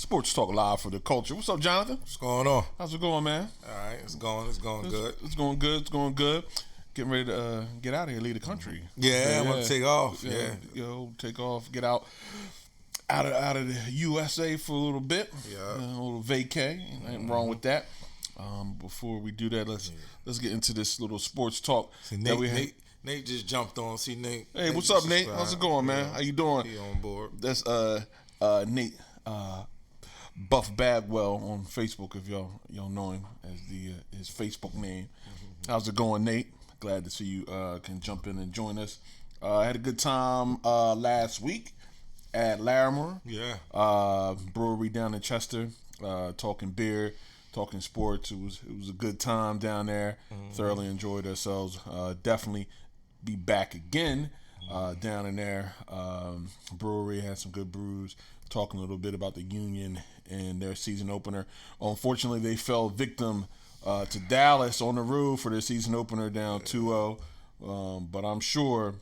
Sports Talk Live for the culture. What's up, Jonathan? What's going on? How's it going, man? All right, it's going good. It's going good. It's going good. Getting ready to get out of here, leave the country. Yeah, I want to take off. Take off, get out of the USA for a little bit. Yeah, a little vacay. Nothing wrong with that. Before we do that, let's get into this little sports talk. See, that we had. Nate just jumped on. See, Nate. Hey, what's up, Nate? How's it going, man? How you doing? He on board. That's Nate Buff Bagwell on Facebook, if y'all know him as his Facebook name. How's it going, Nate? Glad to see you can jump in and join us. I had a good time last week at Larimore. Yeah. Brewery down in Chester, talking beer, talking sports. It was a good time down there. Thoroughly enjoyed ourselves. Definitely be back again down in there. Brewery had some good brews. Talking a little bit about the Union and their season opener. Unfortunately, they fell victim to Dallas on the road for their season opener, down 2-0. But I'm sure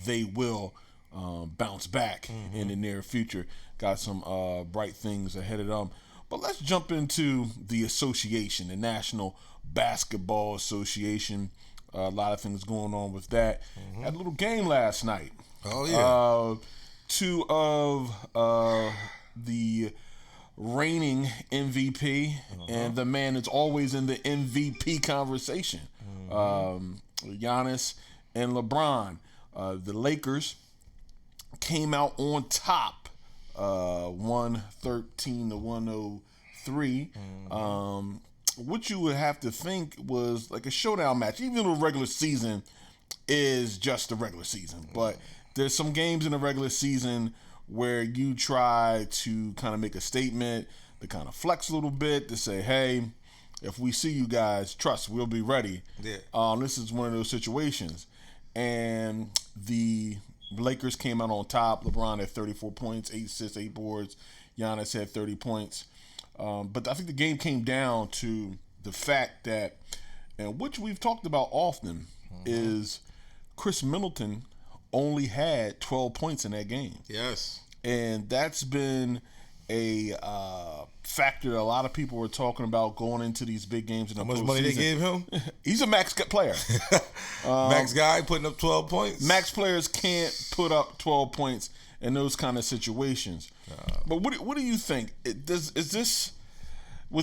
they will bounce back in the near future. Got some bright things ahead of them. But let's jump into the association, the National Basketball Association. A lot of things going on with that. Had a little game last night. Oh, yeah. Two of the reigning MVP and the man that's always in the MVP conversation, Giannis and LeBron. The Lakers came out on top, 113-103. What you would have to think was like a showdown match. Even though the regular season is just the regular season, but there's some games in the regular season where you try to kind of make a statement, to kind of flex a little bit, to say, hey, if we see you guys, trust, we'll be ready. Yeah. This is one of those situations. And the Lakers came out on top. LeBron had 34 points, 8 assists, 8 boards. Giannis had 30 points. But I think the game came down to the fact that, and which we've talked about often, is Chris Middleton only had 12 points in that game. Yes. And that's been a factor a lot of people were talking about going into these big games in the postseason. How much money they gave him? He's a max player. Max guy putting up 12 points? Max players can't put up 12 points in those kind of situations. But what do you think? With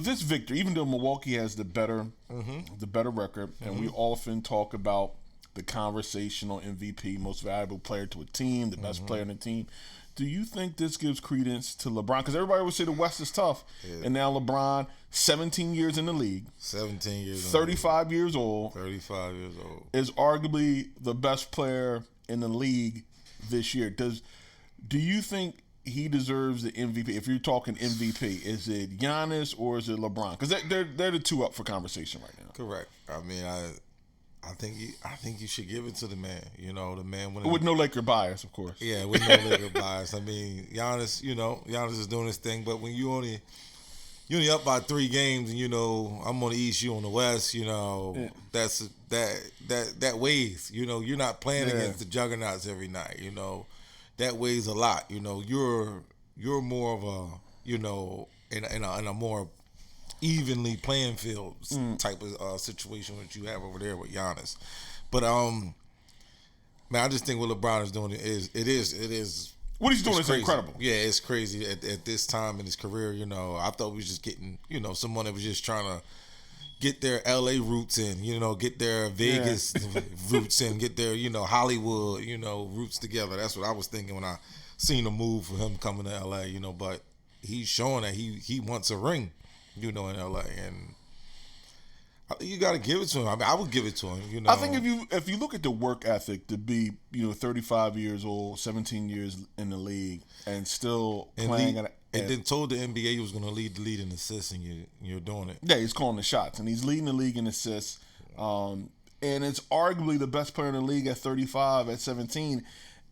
this victory, even though Milwaukee has the better record, and we often talk about the conversational MVP, most valuable player to a team, the best player in the team, do you think this gives credence to LeBron? Because everybody would say the West is tough, and now LeBron, 17 years in the league, 17 years, 35 years old, 35 years old, is arguably the best player in the league this year. Do you think he deserves the MVP? If you're talking MVP, is it Giannis or is it LeBron? Because they're the two up for conversation right now. Correct. I mean, I think you should give it to the man. You know, the man with no Laker bias, of course. Yeah, with no Laker bias. I mean, Giannis. Giannis is doing his thing, but when you're only up by 3 games, and I'm on the East, you on the West. That's that weighs. You're not playing against the juggernauts every night. That weighs a lot. You're more of a in a more evenly playing field type of situation that you have over there with Giannis. But man, I just think what LeBron is doing is what he's doing is crazy. Incredible. Yeah, it's crazy at this time in his career. I thought we was just getting someone that was just trying to get their LA roots in, get their Vegas roots in, get their Hollywood roots together. That's what I was thinking when I seen the move for him coming to LA. But he's showing that he wants a ring. In LA, and you got to give it to him. I mean, I would give it to him. I think if you look at the work ethic to be 35 years old, 17 years in the league, and still playing, and then told the NBA he was going to lead the league in assists, and you're doing it. Yeah, he's calling the shots, and he's leading the league in assists, and it's arguably the best player in the league at 35, at 17.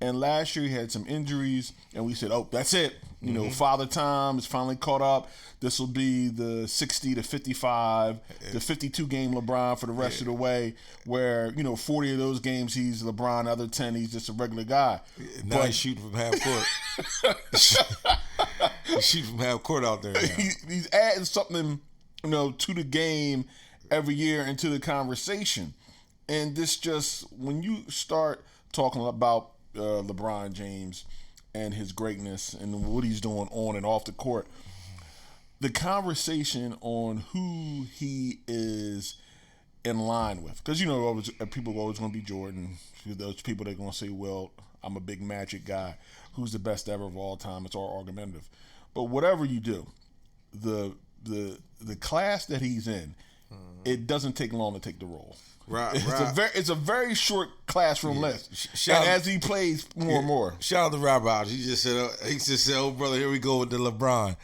And last year he had some injuries, and we said, "Oh, that's it. Father Time is finally caught up. This will be the 60 to 55, the 52 game LeBron for the rest of the way. Where 40 of those games he's LeBron, the other 10 he's just a regular guy. Now he's shooting from half court. You shoot from half court out there now. He's adding something, to the game every year and to the conversation. And this just, when you start talking about LeBron James and his greatness and what he's doing on and off the court, the conversation on who he is in line with, because people are always going to be Jordan. Those people, they're going to say, well, I'm a big Magic guy. Who's the best ever of all time? It's all argumentative. But whatever you do, the class that he's in, it doesn't take long to take the role. Right, it's a very short classroom list. And as he plays more and more. Shout out to Rob Rogers. He just said, "Oh brother, here we go with the LeBron."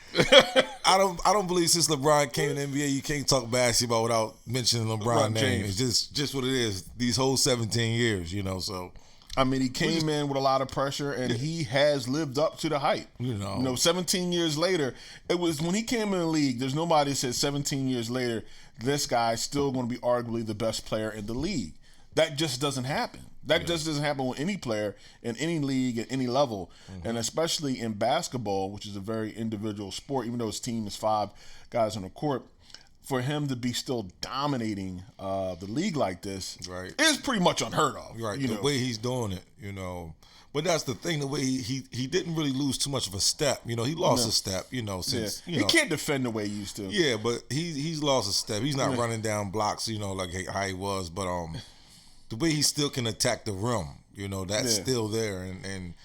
I don't believe since LeBron came in the NBA, you can't talk basketball without mentioning LeBron name. It's just what it is. These whole 17 years, so. I mean, he came in with a lot of pressure, and he has lived up to the hype. 17 years later, it was when he came in the league, there's nobody that said 17 years later, this guy's still going to be arguably the best player in the league. That just doesn't happen. That just doesn't happen with any player in any league at any level, and especially in basketball, which is a very individual sport, even though his team is 5 guys on the court. For him to be still dominating the league like this is pretty much unheard of. Right, the way he's doing it, But that's the thing, the way he didn't really lose too much of a step. He lost a step, since he can't defend the way he used to. Yeah, but he's lost a step. He's not running down blocks, like how he was. But the way he still can attack the rim, that's still there. And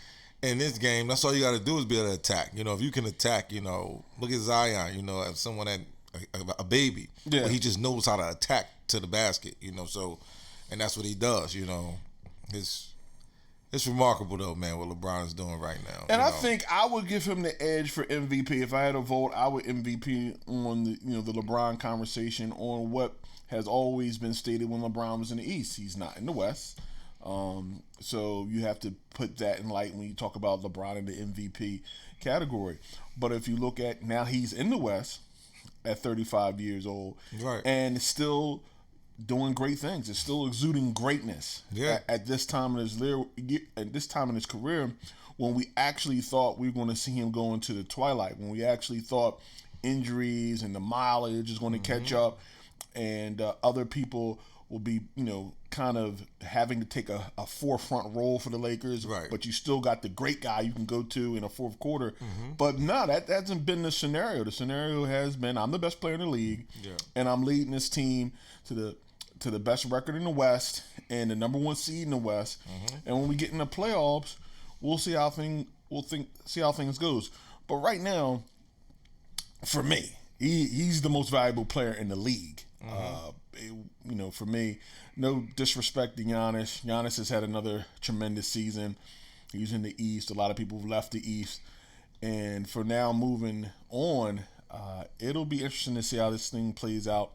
in this game, that's all you got to do is be able to attack. If you can attack, look at Zion. As someone that. A baby, but he just knows how to attack to the basket, so, and that's what he does, It's remarkable though, man, what LeBron is doing right now. And I think I would give him the edge for MVP. If I had a vote, I would MVP on the LeBron conversation on what has always been stated when LeBron was in the East. He's not in the West. So you have to put that in light when you talk about LeBron in the MVP category. But if you look at now, he's in the West at 35 years old, and still doing great things. It's still exuding greatness. At this time in his career, when we actually thought we were going to see him go into the twilight, when we actually thought injuries and the mileage is going to catch up, and other people will be, kind of having to take a forefront role for the Lakers, but you still got the great guy you can go to in a fourth quarter. But no, that hasn't been the scenario. The scenario has been, I'm the best player in the league, and I'm leading this team to the best record in the West and the number 1 seed in the West. And when we get in the playoffs, we'll see how things goes. But right now, for me, he's the most valuable player in the league. For me, no disrespect to Giannis. Giannis has had another tremendous season. He's in the East. A lot of people have left the East. And for now, moving on, it'll be interesting to see how this thing plays out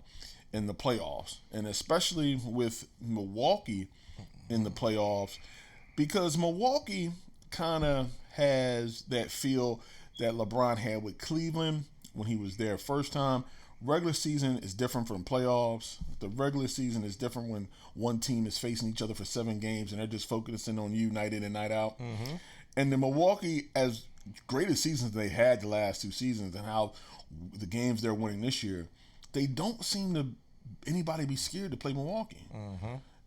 in the playoffs. And especially with Milwaukee in the playoffs, because Milwaukee kind of has that feel that LeBron had with Cleveland when he was there first time. Regular season is different from playoffs. The regular season is different when one team is facing each other for 7 games and they're just focusing on you night in and night out. And the Milwaukee, as great as seasons they had the last 2 seasons and how the games they're winning this year, they don't seem to anybody be scared to play Milwaukee.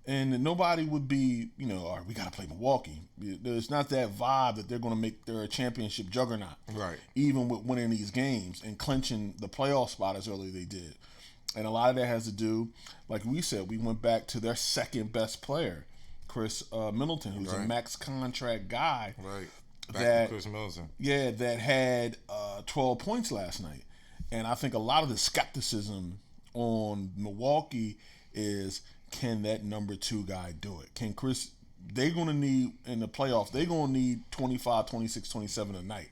And nobody would be, all right, we got to play Milwaukee. There's not that vibe that they're going to make their championship juggernaut. Even with winning these games and clinching the playoff spot as early as they did. And a lot of that has to do, like we said, we went back to their second best player, Chris Middleton, who's a max contract guy. Back to Chris Middleton. Yeah, that had 12 points last night. And I think a lot of the skepticism on Milwaukee is, can that number 2 guy do it? Can Chris, they're going to need, in the playoffs, they're going to need 25, 26, 27 a night.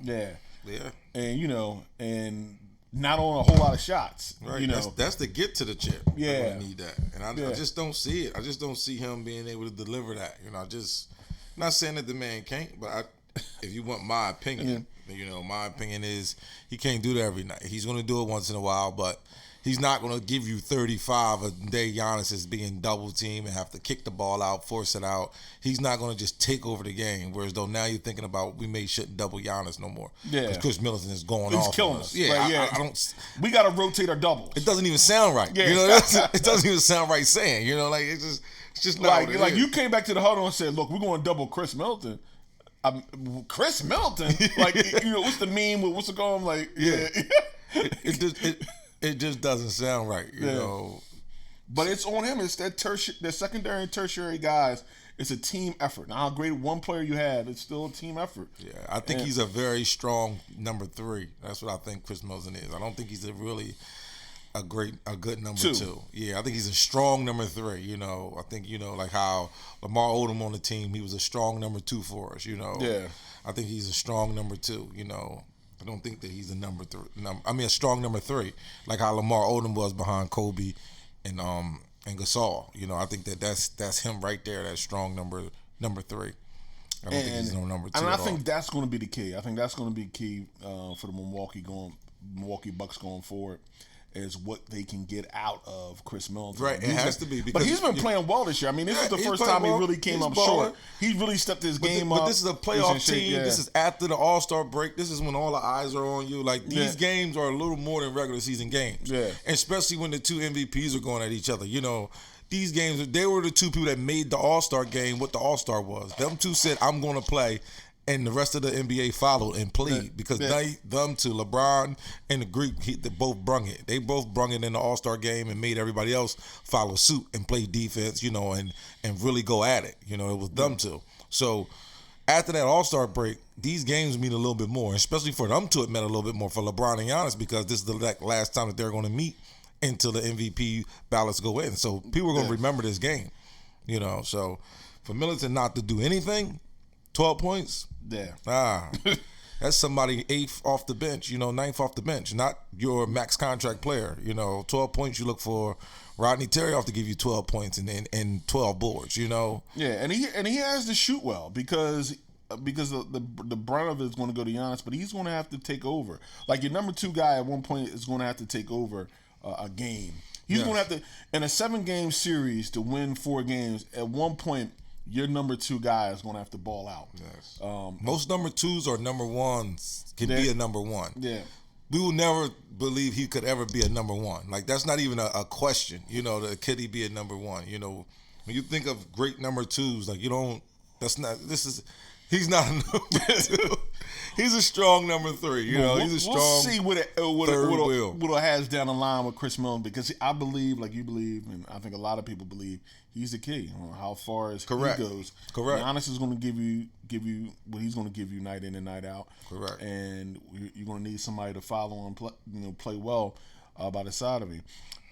Yeah. And, and not on a whole lot of shots. That's the get to the chip. Yeah. They need that. And I just don't see it. I just don't see him being able to deliver that. Not saying that the man can't, but if you want my opinion, my opinion is he can't do that every night. He's going to do it once in a while, but He's not going to give you 35 a day. Giannis is being double teamed and have to kick the ball out, force it out. He's not going to just take over the game. Whereas though now you're thinking about we shouldn't double Giannis no more. Yeah, because Chris Middleton is going He's off. killing on us. Yeah, Like, I don't. We got to rotate our doubles. It doesn't even sound right. Yeah. You know, it doesn't even sound right saying. You know, like it's just not like you came back to the huddle and said, "Look, we're going to double Chris Middleton." Chris Middleton, like what's the meme? What's it called? Like, yeah. It just doesn't sound right, you know. But it's on him. It's that the secondary and tertiary guys. It's a team effort. Now, how great one player you have, it's still a team effort. Yeah, I think he's a very strong number 3. That's what I think Chris Middleton is. I don't think he's a good number 2. Yeah, I think he's a strong number 3. You know, I think like how Lamar Odom on the team, he was a strong number 2 for us. You know. Yeah. I think he's a strong number 2. You know. I don't think that he's a number 3. A strong number 3, like how Lamar Odom was behind Kobe and Gasol. You know, I think that's him right there. That strong number 3. I don't think he's no number 2. And I think that's going to be the key. I think that's going to be key for the Milwaukee Bucks going forward. Is what they can get out of Chris Middleton. Right, it has to be. But he's been playing well this year. I mean, this is the first time he really came up short. He really stepped his game up. But this is a playoff team. Yeah. This is after the All-Star break. This is when all the eyes are on you. Like, these games are a little more than regular season games. Yeah. And especially when the 2 MVPs are going at each other. You know, these games, they were the 2 people that made the All-Star game what the All-Star was. Them 2 said, I'm going to play. And the rest of the NBA followed and played because them two, LeBron and the Greek, they both brung it. They both brung it in the All-Star game and made everybody else follow suit and play defense, you know, and really go at it. You know, it was them two. So after that All-Star break, these games mean a little bit more, especially for them two. It meant a little bit more for LeBron and Giannis because this is the last time that they're going to meet until the MVP ballots go in. So people are going to remember this game, you know. So for Middleton not to do anything, 12 points. Yeah. That's somebody 8th off the bench, 9th off the bench, not your max contract player. 12 points, you look for Rodney Terry to give you 12 points and 12 boards, Yeah, and he has to shoot well because the brunt of it is going to go to Giannis, but he's going to have to take over. Like your number 2 guy at one point is going to have to take over a game. He's going to have to, in a 7-game series, to win 4 games, at one point, your number 2 guy is going to have to ball out. Yes. Most number 2s or number 1s can be a number 1. Yeah. We will never believe he could ever be a number 1. Like, that's not even a question, could he be a number 1? When you think of great number 2s, like, he's not a number 2. He's a strong number 3. He's a strong. We'll see what it has down the line with Chris Middleton because I believe, like you believe, and I think a lot of people believe, he's the key. How far as he goes. Correct. Giannis is going to give you what he's going to give you night in and night out. Correct. And you're going to need somebody to follow and play well by the side of him.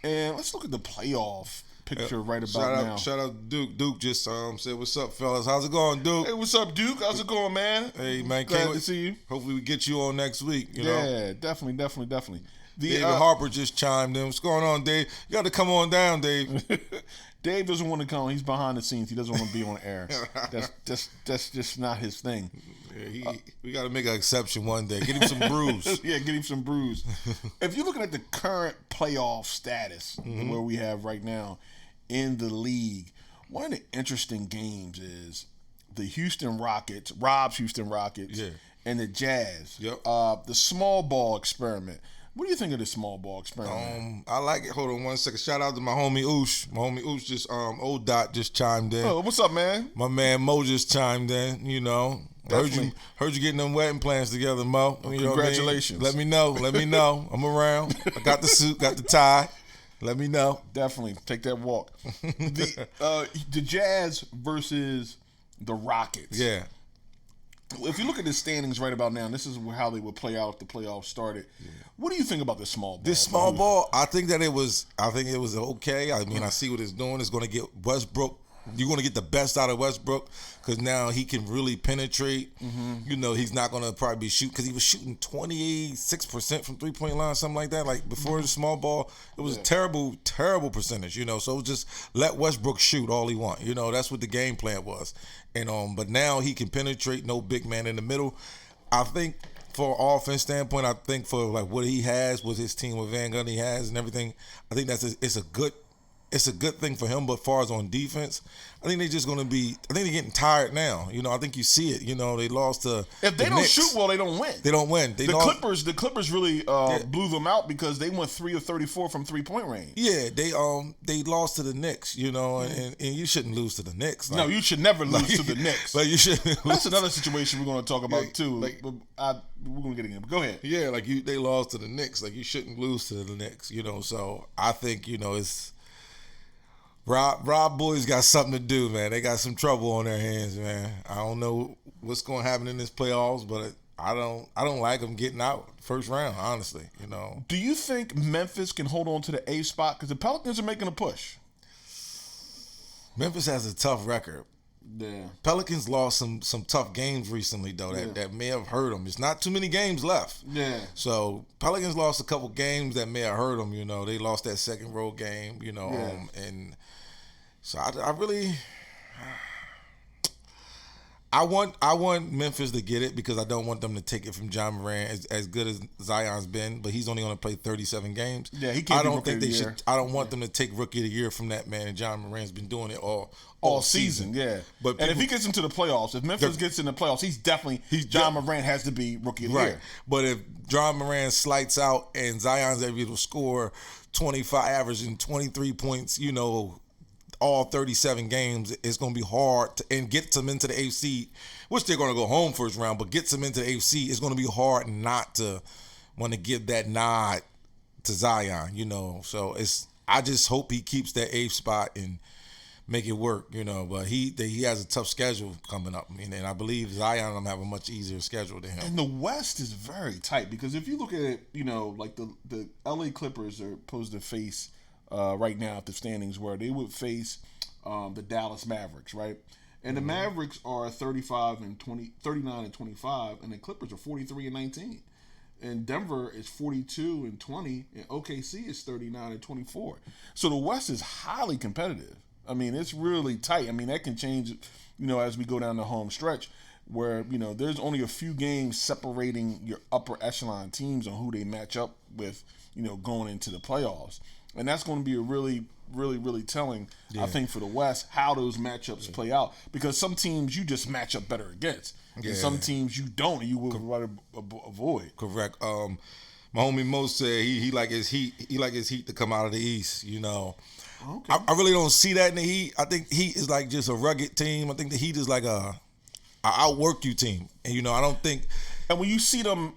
And let's look at the playoff picture right about now. Shout out Duke. Duke just said, "What's up, fellas? How's it going, Duke?" Hey, what's up, Duke? How's it going, man? Hey, man, glad to see you. Hopefully, we get you on next week. Yeah, definitely. David Harper just chimed in. What's going on, Dave? You got to come on down, Dave. Dave doesn't want to come. He's behind the scenes. He doesn't want to be on air. That's just not his thing. Yeah, we got to make an exception one day. Get him some brews. Yeah, get him some brews. If you're looking at the current playoff status where we have right now in the league, one of the interesting games is the Houston Rockets, Rob's Houston Rockets, and the Jazz. Yep. The small ball experiment. What do you think of this small ball experiment? I like it. Hold on one second. Shout out to my homie Oosh. My homie Oosh just old Dot just chimed in. Oh, what's up, man? My man Mo just chimed in. Heard you getting them wedding plans together, Mo. Congratulations. What I mean? Let me know. I'm around. I got the suit, got the tie. Let me know. Definitely take that walk. The Jazz versus the Rockets. Yeah. If you look at the standings right about now, this is how they would play out if the playoffs started. Yeah. What do you think about this small ball? This small ball, I think it was okay. I mean, I see what it's doing. It's going to get Westbrook. You're going to get the best out of Westbrook because now he can really penetrate. Mm-hmm. He's not going to probably be shooting because he was shooting 26% from 3-point line, something like that. Like before the small ball, it was a terrible, terrible percentage. So just let Westbrook shoot all he wants. That's what the game plan was. And but now he can penetrate. No big man in the middle. I think for offense standpoint, I think for like what he has with his team, with Van Gundy has and everything, I think it's a good thing for him. But as far as on defense, I think they're just going to be. I think they're getting tired now. I think you see it. They lost to. If they don't Knicks. shoot well, they don't win. They don't win. The Clippers really blew them out because they went 3 of 34 from 3-point range. Yeah, they lost to the Knicks. And you shouldn't lose to the Knicks. No, you should never lose to the Knicks. But you should. That's another situation we're going to talk about too. We're going to get in. Go ahead. Yeah, they lost to the Knicks. You shouldn't lose to the Knicks. So I think it's. Rob boys got something to do, man. They got some trouble on their hands, man. I don't know what's going to happen in this playoffs, but I don't like them getting out first round, honestly. Do you think Memphis can hold on to the A spot? Because the Pelicans are making a push. Memphis has a tough record. Yeah. Pelicans lost some tough games recently, though, that may have hurt them. There's not too many games left. Yeah. So Pelicans lost a couple games that may have hurt them. They lost that second road game. And so I really, I want Memphis to get it because I don't want them to take it from John Morant as good as Zion's been, but he's only going to play 37 games. Yeah, he can't. I don't think they should. I don't want them to take Rookie of the Year from that man. And John Morant's been doing it all season. Yeah, but if he gets into the playoffs, if Memphis gets in the playoffs, John Morant has to be Rookie of the Year. But if John Morant slights out and Zion's able to score 25, averaging 23 points, all 37 games, it's going to be hard and get them into the AFC, which they're going to go home first round, but gets them into the AFC, it's going to be hard not to want to give that nod to Zion, So I just hope he keeps that 8th spot and make it work, But he has a tough schedule coming up, and I believe Zion and them have a much easier schedule than him. And the West is very tight because if you look at it, like the LA Clippers are supposed to face right now at the standings where they would face the Dallas Mavericks, right? And the Mavericks are 39 and 25, and the Clippers are 43 and 19. And Denver is 42 and 20, and OKC is 39 and 24. So the West is highly competitive. I mean, it's really tight. I mean, that can change, as we go down the home stretch where, there's only a few games separating your upper echelon teams on who they match up with, going into the playoffs. And that's going to be a really, really, really telling, I think, for the West, how those matchups play out. Because some teams you just match up better against. And some teams you don't, and you will rather avoid. Correct. My homie Mo said he like his Heat. He like his Heat to come out of the East, Okay. I really don't see that in the Heat. I think Heat is like just a rugged team. I think the Heat is like a outwork you team. And, I don't think... And when you see them,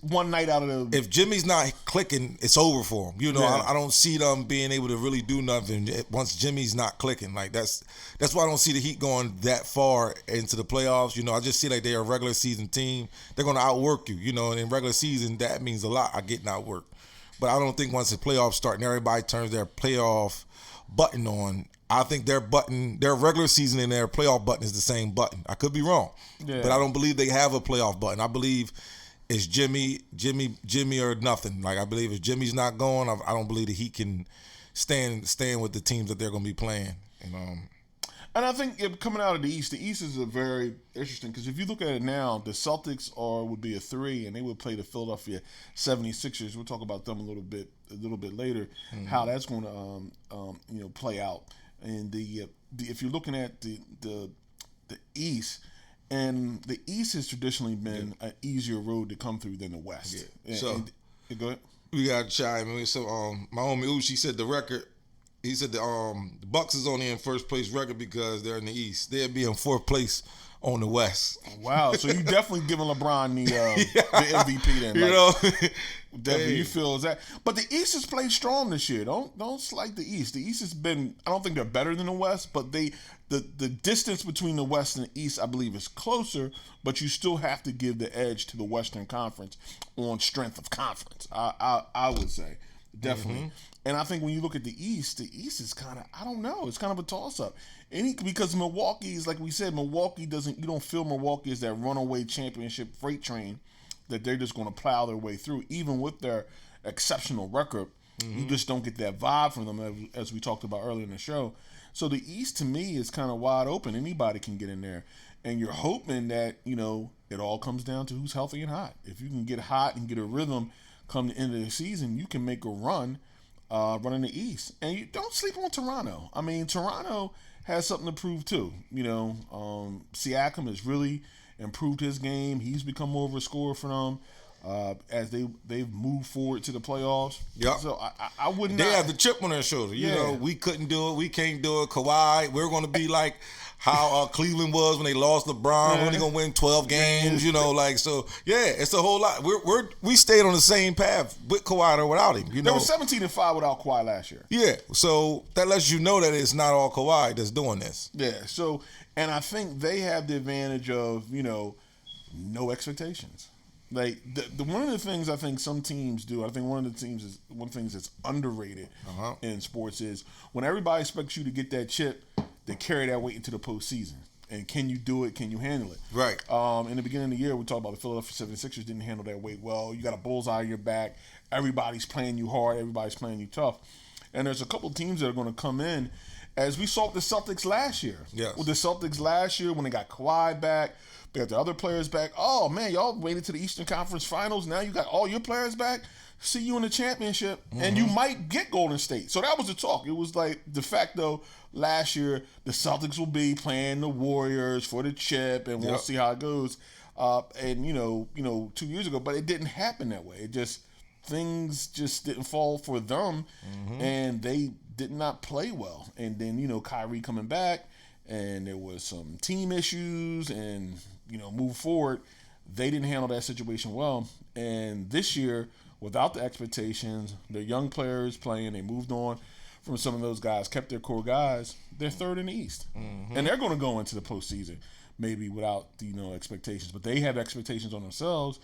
one night out of the... If Jimmy's not clicking, it's over for him. I don't see them being able to really do nothing once Jimmy's not clicking. That's why I don't see the Heat going that far into the playoffs. I just see like they're a regular season team. They're going to outwork you. And in regular season, that means a lot. I getting outworked. But I don't think once the playoffs start and everybody turns their playoff button on, I think their regular season and their playoff button is the same button. I could be wrong, but I don't believe they have a playoff button. I believe it's Jimmy or nothing. I believe if Jimmy's not going, I don't believe that he can stand with the teams that they're going to be playing. And I think coming out of the East is a very interesting because if you look at it now, the Celtics would be a 3, and they would play the Philadelphia 76ers. We'll talk about them a little bit later, how that's going to play out. And if you're looking at the East, and the East has traditionally been an easier road to come through than the West. Yeah. So go ahead. We got to chime in. So my homie Uchi said the record. He said the Bucks is only in first place record because they're in the East. They'd be in 4th place on the West. Wow, so you definitely giving LeBron the MVP then. Definitely, you feel is that. But the East has played strong this year. Don't slight the East. The East has been. I don't think they're better than the West, but the distance between the West and the East, I believe, is closer. But you still have to give the edge to the Western Conference on strength of conference. I would say definitely. And I think when you look at the East is kind of, I don't know, it's kind of a toss-up. Because Milwaukee is, like we said, you don't feel Milwaukee is that runaway championship freight train that they're just going to plow their way through. Even with their exceptional record, you just don't get that vibe from them, as we talked about earlier in the show. So the East, to me, is kind of wide open. Anybody can get in there. and you're hoping that it all comes down to who's healthy and hot. If you can get hot and get a rhythm come the end of the season, you can make a run running the East. And you don't sleep on Toronto. I mean, Toronto has something to prove too. Siakam has really improved his game. He's become more of a scorer for them as they've moved forward to the playoffs. Yeah. So I wouldn't. They have the chip on their shoulder. We couldn't do it. We can't do it. Kawhi, we're going to be like how Cleveland was when they lost LeBron. We're only going to win 12 games. So it's a whole lot. We stayed on the same path with Kawhi or without him. They were 17-5 without Kawhi last year. Yeah. So that lets you know that it's not all Kawhi that's doing this. Yeah. So, and I think they have the advantage of no expectations. Like the one of the things I think some teams do, I think one of the things that's underrated in sports is when everybody expects you to get that chip, they carry that weight into the postseason. And can you do it? Can you handle it? Right. In the beginning of the year, we talked about the Philadelphia 76ers didn't handle that weight well. You got a bullseye on your back. Everybody's playing you hard. Everybody's playing you tough. And there's a couple of teams that are going to come in, as we saw with the Celtics last year. Yes. With the Celtics last year when they got Kawhi back, they got the other players back. Oh, man, y'all waited to the Eastern Conference Finals. Now you got all your players back. See you in the championship. And you might get Golden State. So that was the talk. It was like de facto last year the Celtics will be playing the Warriors for the chip, and we'll see how it goes. And 2 years ago, but it didn't happen that way. Things just didn't fall for them, and they did not play well. And then Kyrie coming back, and there was some team issues, and move forward, they didn't handle that situation well. And this year, without the expectations, their young players playing, they moved on from some of those guys, kept their core guys. They're third in the East, and they're going to go into the postseason maybe without expectations, but they have expectations on themselves.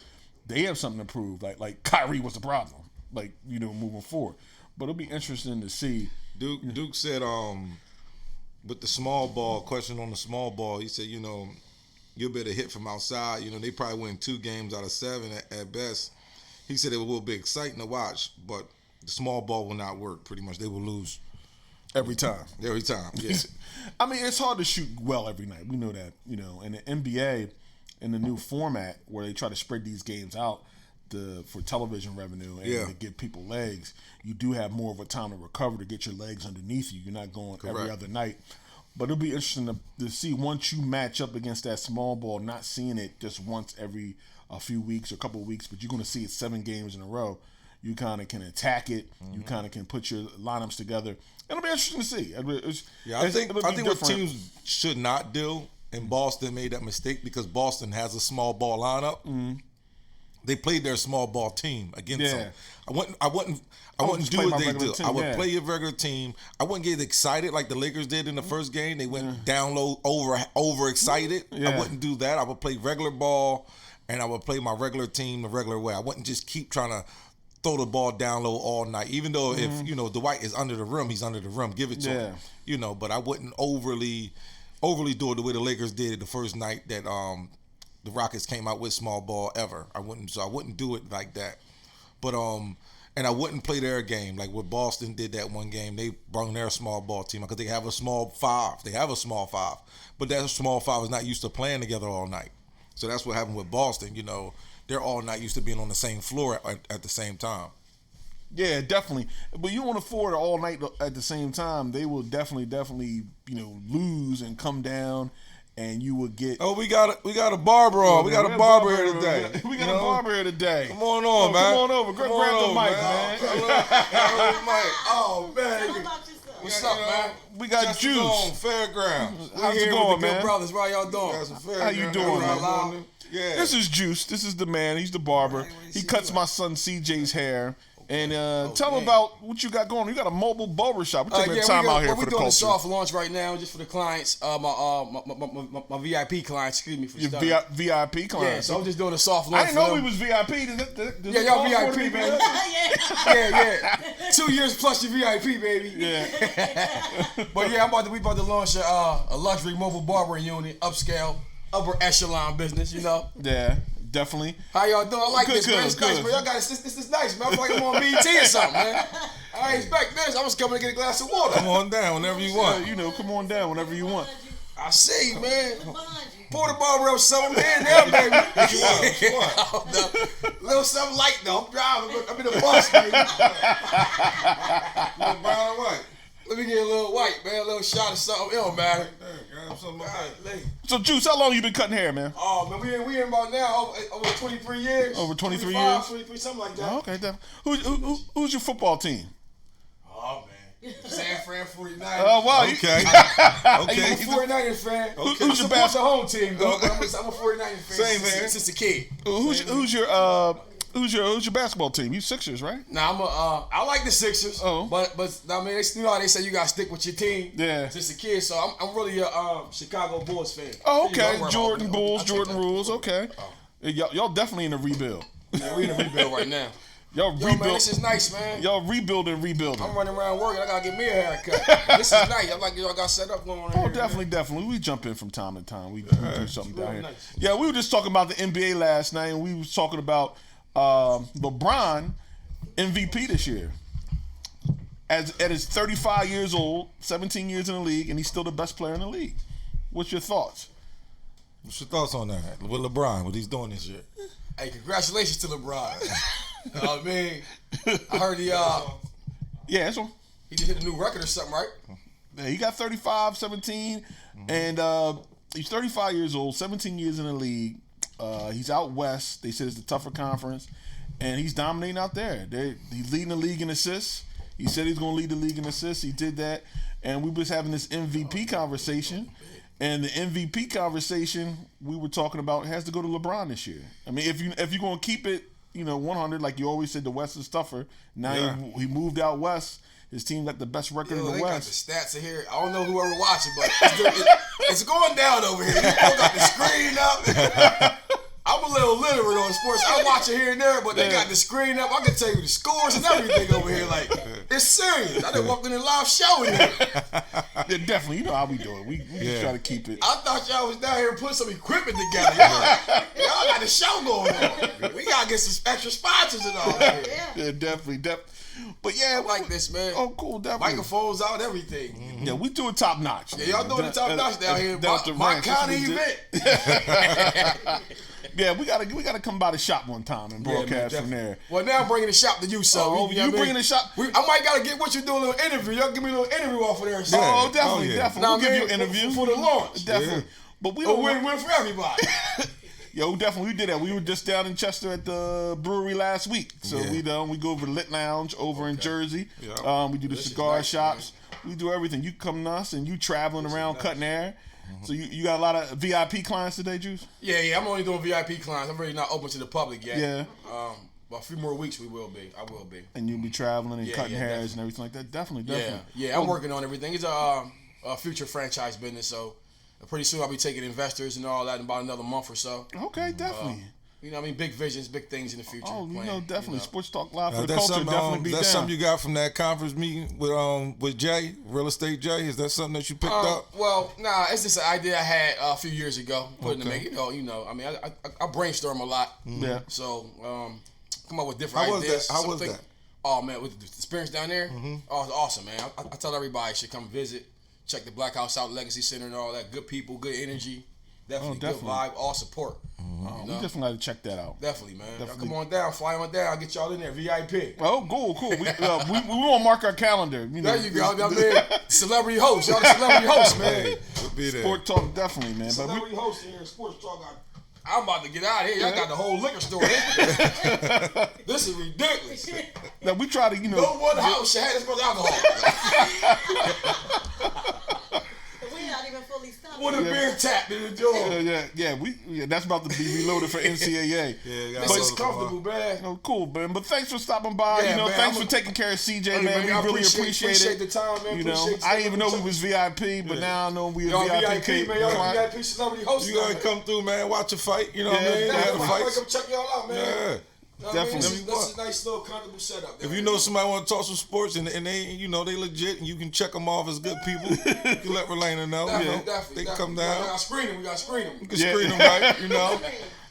They have something to prove. Like Kyrie was the problem. Moving forward, but it'll be interesting to see. Duke said, with the small ball question on the small ball, he said, you'll be able to hit from outside. They probably win 2 games out of 7 at best. He said it will be exciting to watch, but the small ball will not work. Pretty much, they will lose every time. Every time, yeah. I mean, it's hard to shoot well every night. We know that, And the NBA, in the new format where they try to spread these games out for television revenue and to give people legs, you do have more of a time to recover to get your legs underneath you. You're not going every other night. But it'll be interesting to see once you match up against that small ball, not seeing it just once every a few weeks or a couple of weeks, but you're going to see it 7 games in a row. You kind of can attack it. You kind of can put your lineups together. It'll be interesting to see. I think what teams should not do, and Boston made that mistake because Boston has a small ball lineup. They played their small ball team against them. I wouldn't do what they do. I would play your regular team. I wouldn't get excited like the Lakers did in the first game. They went down low, over excited. I wouldn't do that. I would play regular ball, and I would play my regular team the regular way. I wouldn't just keep trying to throw the ball down low all night. Even though if Dwight is under the rim, he's under the rim. Give it to him. But I wouldn't overly do it the way the Lakers did it the first night that the Rockets came out with small ball ever. I wouldn't do it like that. But and I wouldn't play their game like what Boston did that one game. They brought their small ball team because they have a small 5. They have a small 5, but that small 5 is not used to playing together all night. So that's what happened with Boston. They're all not used to being on the same floor at the same time. Yeah, definitely. But you want to forward all night at the same time, they will definitely lose and come down. And you would get. Oh, we got a barber on. We got a barber here today. We got a barber here today. Come on, man. Come on over. Grab the mic, man. Oh man. What's up, man? We got Just Juice. On Fairgrounds. How's it going, man? Good brothers, how y'all doing? How you doing, man? Yeah. This is Juice. This is the man. He's the barber. He cuts my son CJ's hair. And tell him about what you got going. You got a mobile barber shop. We're taking time out here for the culture. We're doing a soft launch right now just for the clients, my VIP clients, excuse me for your VIP clients. Yeah, so I'm just doing a soft launch. I didn't know we was VIP. Yeah, y'all VIP, baby. Yeah. 2 years plus your VIP, baby. Yeah. But yeah, we about to launch a luxury mobile barbering unit, upscale, upper echelon business, Yeah. Definitely. How y'all doing? I like this, man. It's nice, man. Y'all got this is nice, man. I feel like I'm on BT or something, man. I ain't expect this. I was coming to get a glass of water. Come on down whenever you want. Come on down whenever you want. I see, man. Pour the ball real something in there, baby. What? Little something light though. I'm driving. I'm in the bus, baby. Little brown and white. Let me get a little white, man. A little shot of something. It don't matter. So, Juice, how long you been cutting hair, man? Oh, man, we in about now over 23 years. Over 23 years? years? 23, something like that. Oh, okay. Who's your football team? Oh, man. San Fran 49ers. Oh, wow. Okay. I'm Okay. a 49ers fan. Who's I your support best? the home team, though. But I'm a 49ers fan Same here. since a kid. Who's your basketball team? You Sixers, right? Nah, I like the Sixers. Oh. But I mean, you know how they say you gotta stick with your team. Yeah. Since a kid, so I'm really a Chicago Bulls fan. Oh, There you okay. go. Jordan Bulls, I'll take Jordan that. rules. Okay. Y'all definitely in a rebuild. Yeah, we in a rebuild right now. Y'all Yo, man, rebuild. this is nice, man. Y'all rebuilding. I'm running around working. I gotta get me a haircut. This is nice. I'm like, y'all got set up going on. Oh, here, definitely. We jump in from time to time. We do something down here. nice. Yeah, we were just talking about the NBA last night, and we was talking about LeBron MVP this year. At his 35 years old, 17 years in the league, and he's still the best player in the league. What's your thoughts? What's your thoughts on that? With LeBron, what he's doing this year? Hey, congratulations to LeBron. I mean, I heard Yeah, that's one. he just hit a new record or something, right? Yeah, he got 35, 17, and he's 35 years old, 17 years in the league. He's out west. They said it's the tougher conference, and he's dominating out there. He's leading the league in assists. He said he's going to lead the league in assists. He did that, and we was having this MVP conversation. And the MVP conversation we were talking about has to go to LeBron this year. I mean, if you're going to keep it, 100, like you always said, the West is tougher. Now he moved out west. His team got the best record in the they West. got the stats in here. I don't know whoever watching, but it's going down over here. You got the screen up. I'm a little literate on sports. I watch it here and there, but they got the screen up. I can tell you the scores and everything over here. Like, it's serious. I done walked in a live show in here. Yeah, definitely. You know how we do it. We just try to keep it. I thought y'all was down here putting some equipment together. Y'all got the show going on. We got to get some extra sponsors and all that. Yeah, definitely. But yeah, I like this, man. Oh, cool, definitely. Microphones out, everything. Yeah, we do it top notch. Yeah, y'all doing it top notch down here. My county event. Yeah, we gotta come by the shop one time and broadcast from there. Well, now I'm bringing the shop to you, so you bringing the shop? I might gotta get what you do a little interview. Y'all give me a little interview off of there. So. Oh, definitely. We'll give you an interview for the launch. Definitely. But we A don't win-win for everybody. Yo, definitely we did that. We were just down in Chester at the brewery last week. So we go over to Lit Lounge over in Jersey. Yeah. We do the cigar shops. Man. We do everything. You come to us and you traveling around cutting hair. So you got a lot of VIP clients today, Juice? Yeah. I'm only doing VIP clients. I'm really not open to the public yet. Yeah. About a few more weeks we will be. I will be. And you'll be traveling and cutting hairs and everything like that. Definitely. Yeah. I'm working on everything. It's a future franchise business, so pretty soon I'll be taking investors and all that in about another month or so. Okay, definitely. Big visions, big things in the future. Oh, definitely. Sports Talk Live for the culture definitely be that's down. Something you got from that conference meeting with Jay, Real Estate Jay? Is that something that you picked up? Well, it's just an idea I had a few years ago, putting to make it. I brainstorm a lot. Yeah. So, come up with different ideas. How was that? Oh, man, with the experience down there, oh, it's awesome, man. I tell everybody should come visit, check the Black House out, Legacy Center and all that. Good people, good energy. Definitely good vibe, all support. We definitely got to check that out. Definitely, man. Y'all come on down, fly on down. I'll get y'all in there, VIP. Oh, cool. We want to mark our calendar. There you go. Celebrity host. Y'all the celebrity host, man. We'll be there. Sport Talk, definitely, man. Celebrity host here in Sports Talk. I'm about to get out of here. Y'all got the whole liquor store here. This is ridiculous. Now, we try to, No one house should have this much alcohol. With a beer tap in the door. That's about to be reloaded for NCAA. This is comfortable, man. Oh, cool, man. But thanks for stopping by. Man, thanks for taking care of CJ, man. We really appreciate it. The time, man. I didn't even know we was VIP, but now I know we y'all VIP. Man, y'all VIP celebrity host. You gotta come through, man. Watch a fight. You know what I mean? Come check y'all out, man. Yeah. Definitely. This is a nice little comfortable setup. If you know somebody want to talk some sports and they they legit and you can check them off as good people, you can let Relana know. Definitely. They can come down. We got to screen them. You can screen them right.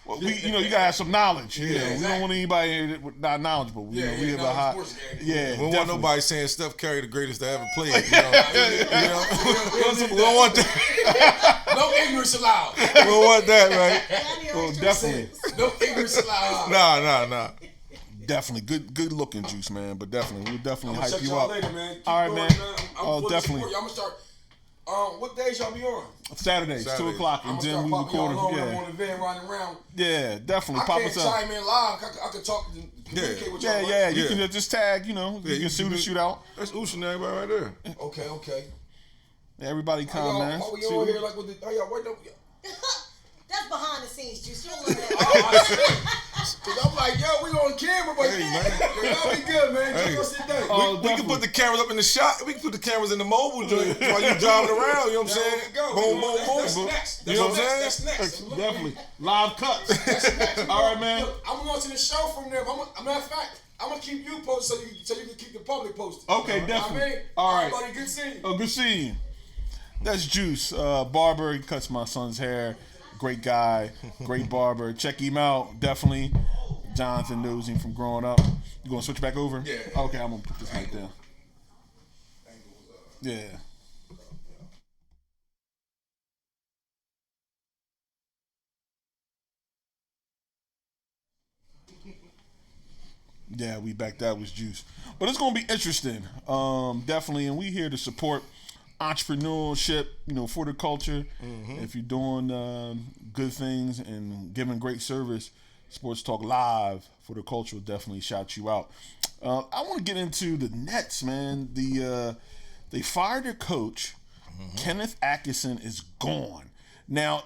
Well, you gotta have some knowledge. Yeah, exactly. We don't want anybody not knowledgeable. We have a high. Yeah, we don't want nobody saying Steph Curry the greatest to ever play. We don't want that. No ignorance allowed. We don't want that, right? Well, definitely. No ignorance allowed. Nah. Definitely good looking Juice, man. But definitely, we'll definitely hype you up. Later, man. All right, man. I'm definitely. I'm gonna start. What days y'all be on? Saturdays, 2 o'clock, and then we record them. I'm on the van riding around. Yeah, definitely. Pop us up. I can't chime in live. I can talk, communicate with y'all. Yeah. You can just tag. You can shoot out. That's Ocean and everybody right there. Okay. Everybody come, man. How we on here like with the? How y'all wait up? That's behind the scenes, Juice. You don't love that. Cause I'm like, yo, we on camera, but y'all be good, man. Hey. Sit down. We can put the cameras up in the shot. We can put the cameras in the mobile joint while you driving around. You know what I'm saying? Boom. That's next. You know what I'm saying? That's next. Definitely. Live cuts. That's next. All right, man. Look, I'm going to the show from there. Matter of fact, I'm gonna keep you posted so you can keep the public posted. Okay, definitely. All right. Everybody, good seeing you. Oh, good seeing you. That's Juice. Barber. He cuts my son's hair. Great guy. Great barber. Check him out. Definitely. Jonathan knows him from growing up. You gonna switch back over? Yeah. Okay, I'm gonna put this right there. Yeah. Yeah, we back. That was Juice. But it's gonna be interesting. Definitely, and we here to support entrepreneurship, for the culture. Mm-hmm. If you're doing good things and giving great service, Sports Talk Live for the culture will definitely shout you out. I want to get into the Nets, man. They fired their coach. Mm-hmm. Kenneth Atkinson is gone. Now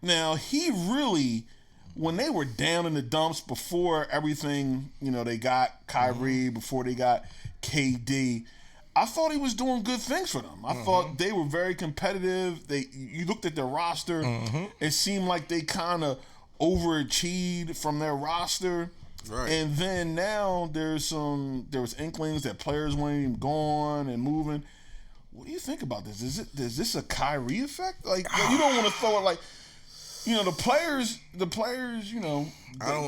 he really, when they were down in the dumps before everything, they got Kyrie, before they got KD, I thought he was doing good things for them. I thought they were very competitive. You looked at their roster, it seemed like they kind of overachieved from their roster. Right. And then now there was inklings that players weren't even going and moving. What do you think about this? Is this a Kyrie effect? Like, you don't want to throw it like, the players,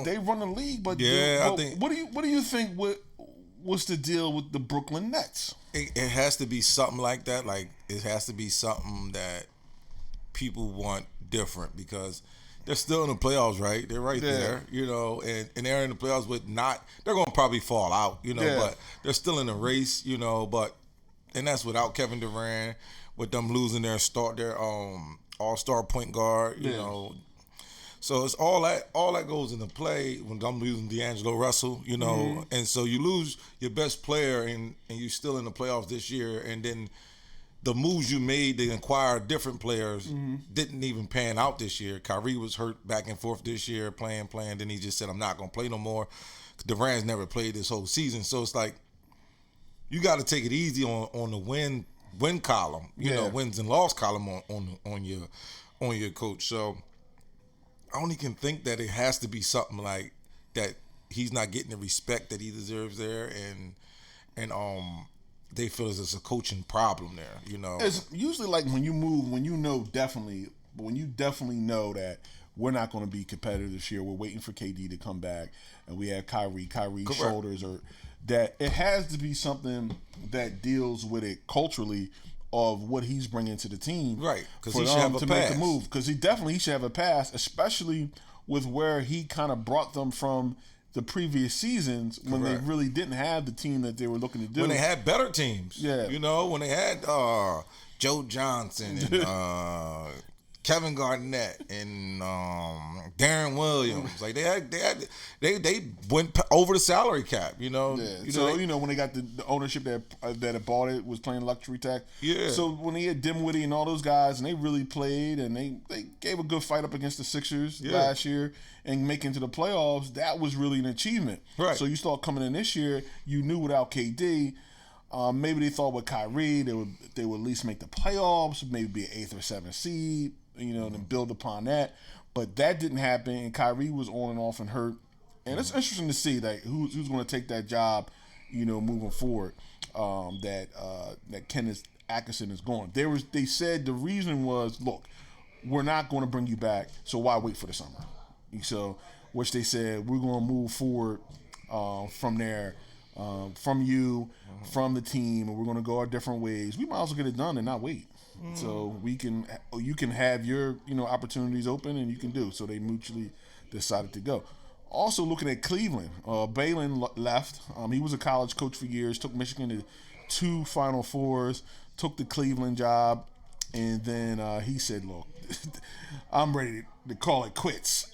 they run the league, but I think. What do you think? What's the deal with the Brooklyn Nets? It has to be something like that. Like, it has to be something that people want different because they're still in the playoffs, right? They're right there, and they're in the playoffs with they're going to probably fall out, but they're still in the race, and that's without Kevin Durant, with them losing their all-star point guard, you know. So it's all that goes into play when I'm losing D'Angelo Russell, and so you lose your best player and you're still in the playoffs this year, and then the moves you made to acquire different players didn't even pan out this year. Kyrie was hurt back and forth this year, playing. Then he just said, I'm not going to play no more. Durant's never played this whole season. So it's like, you got to take it easy on the win column, wins and loss column on your coach. So I only can think that it has to be something like that. He's not getting the respect that he deserves there, and they feel as it's a coaching problem there. It's usually like when you move, when you definitely know that we're not going to be competitive this year. We're waiting for KD to come back, and we have Kyrie's Correct. shoulders, or that it has to be something that deals with it culturally of what he's bringing to the team, right? Because he should have a pass. Make a move. Because he should have a pass, especially with where he kind of brought them from the previous seasons when they really didn't have the team that they were looking to do. When they had better teams. Yeah. When they had Joe Johnson and Kevin Garnett and Darren Williams. Like they went over the salary cap, Yeah. So when they got the ownership that had bought it was playing luxury tax. Yeah. So when they had Dimwitty and all those guys and they really played and they gave a good fight up against the Sixers last year and making to the playoffs, that was really an achievement. Right. So you start coming in this year, you knew without KD. Maybe they thought with Kyrie they would at least make the playoffs, maybe be an 8th or 7th seed, and build upon that. But that didn't happen, and Kyrie was on and off and hurt. And it's interesting to see that who's going to take that job, moving forward. That Kenneth Atkinson is gone. They said the reason was, look, we're not going to bring you back, so why wait for the summer? So, which they said we're going to move forward from there, from you, from the team, and we're going to go our different ways. We might also get it done and not wait. So you can have your opportunities open and you can do. So they mutually decided to go. Also looking at Cleveland, Balin left. He was a college coach for years. Took Michigan to 2 Final Fours. Took the Cleveland job, and then he said, "Look, I'm ready to call it quits.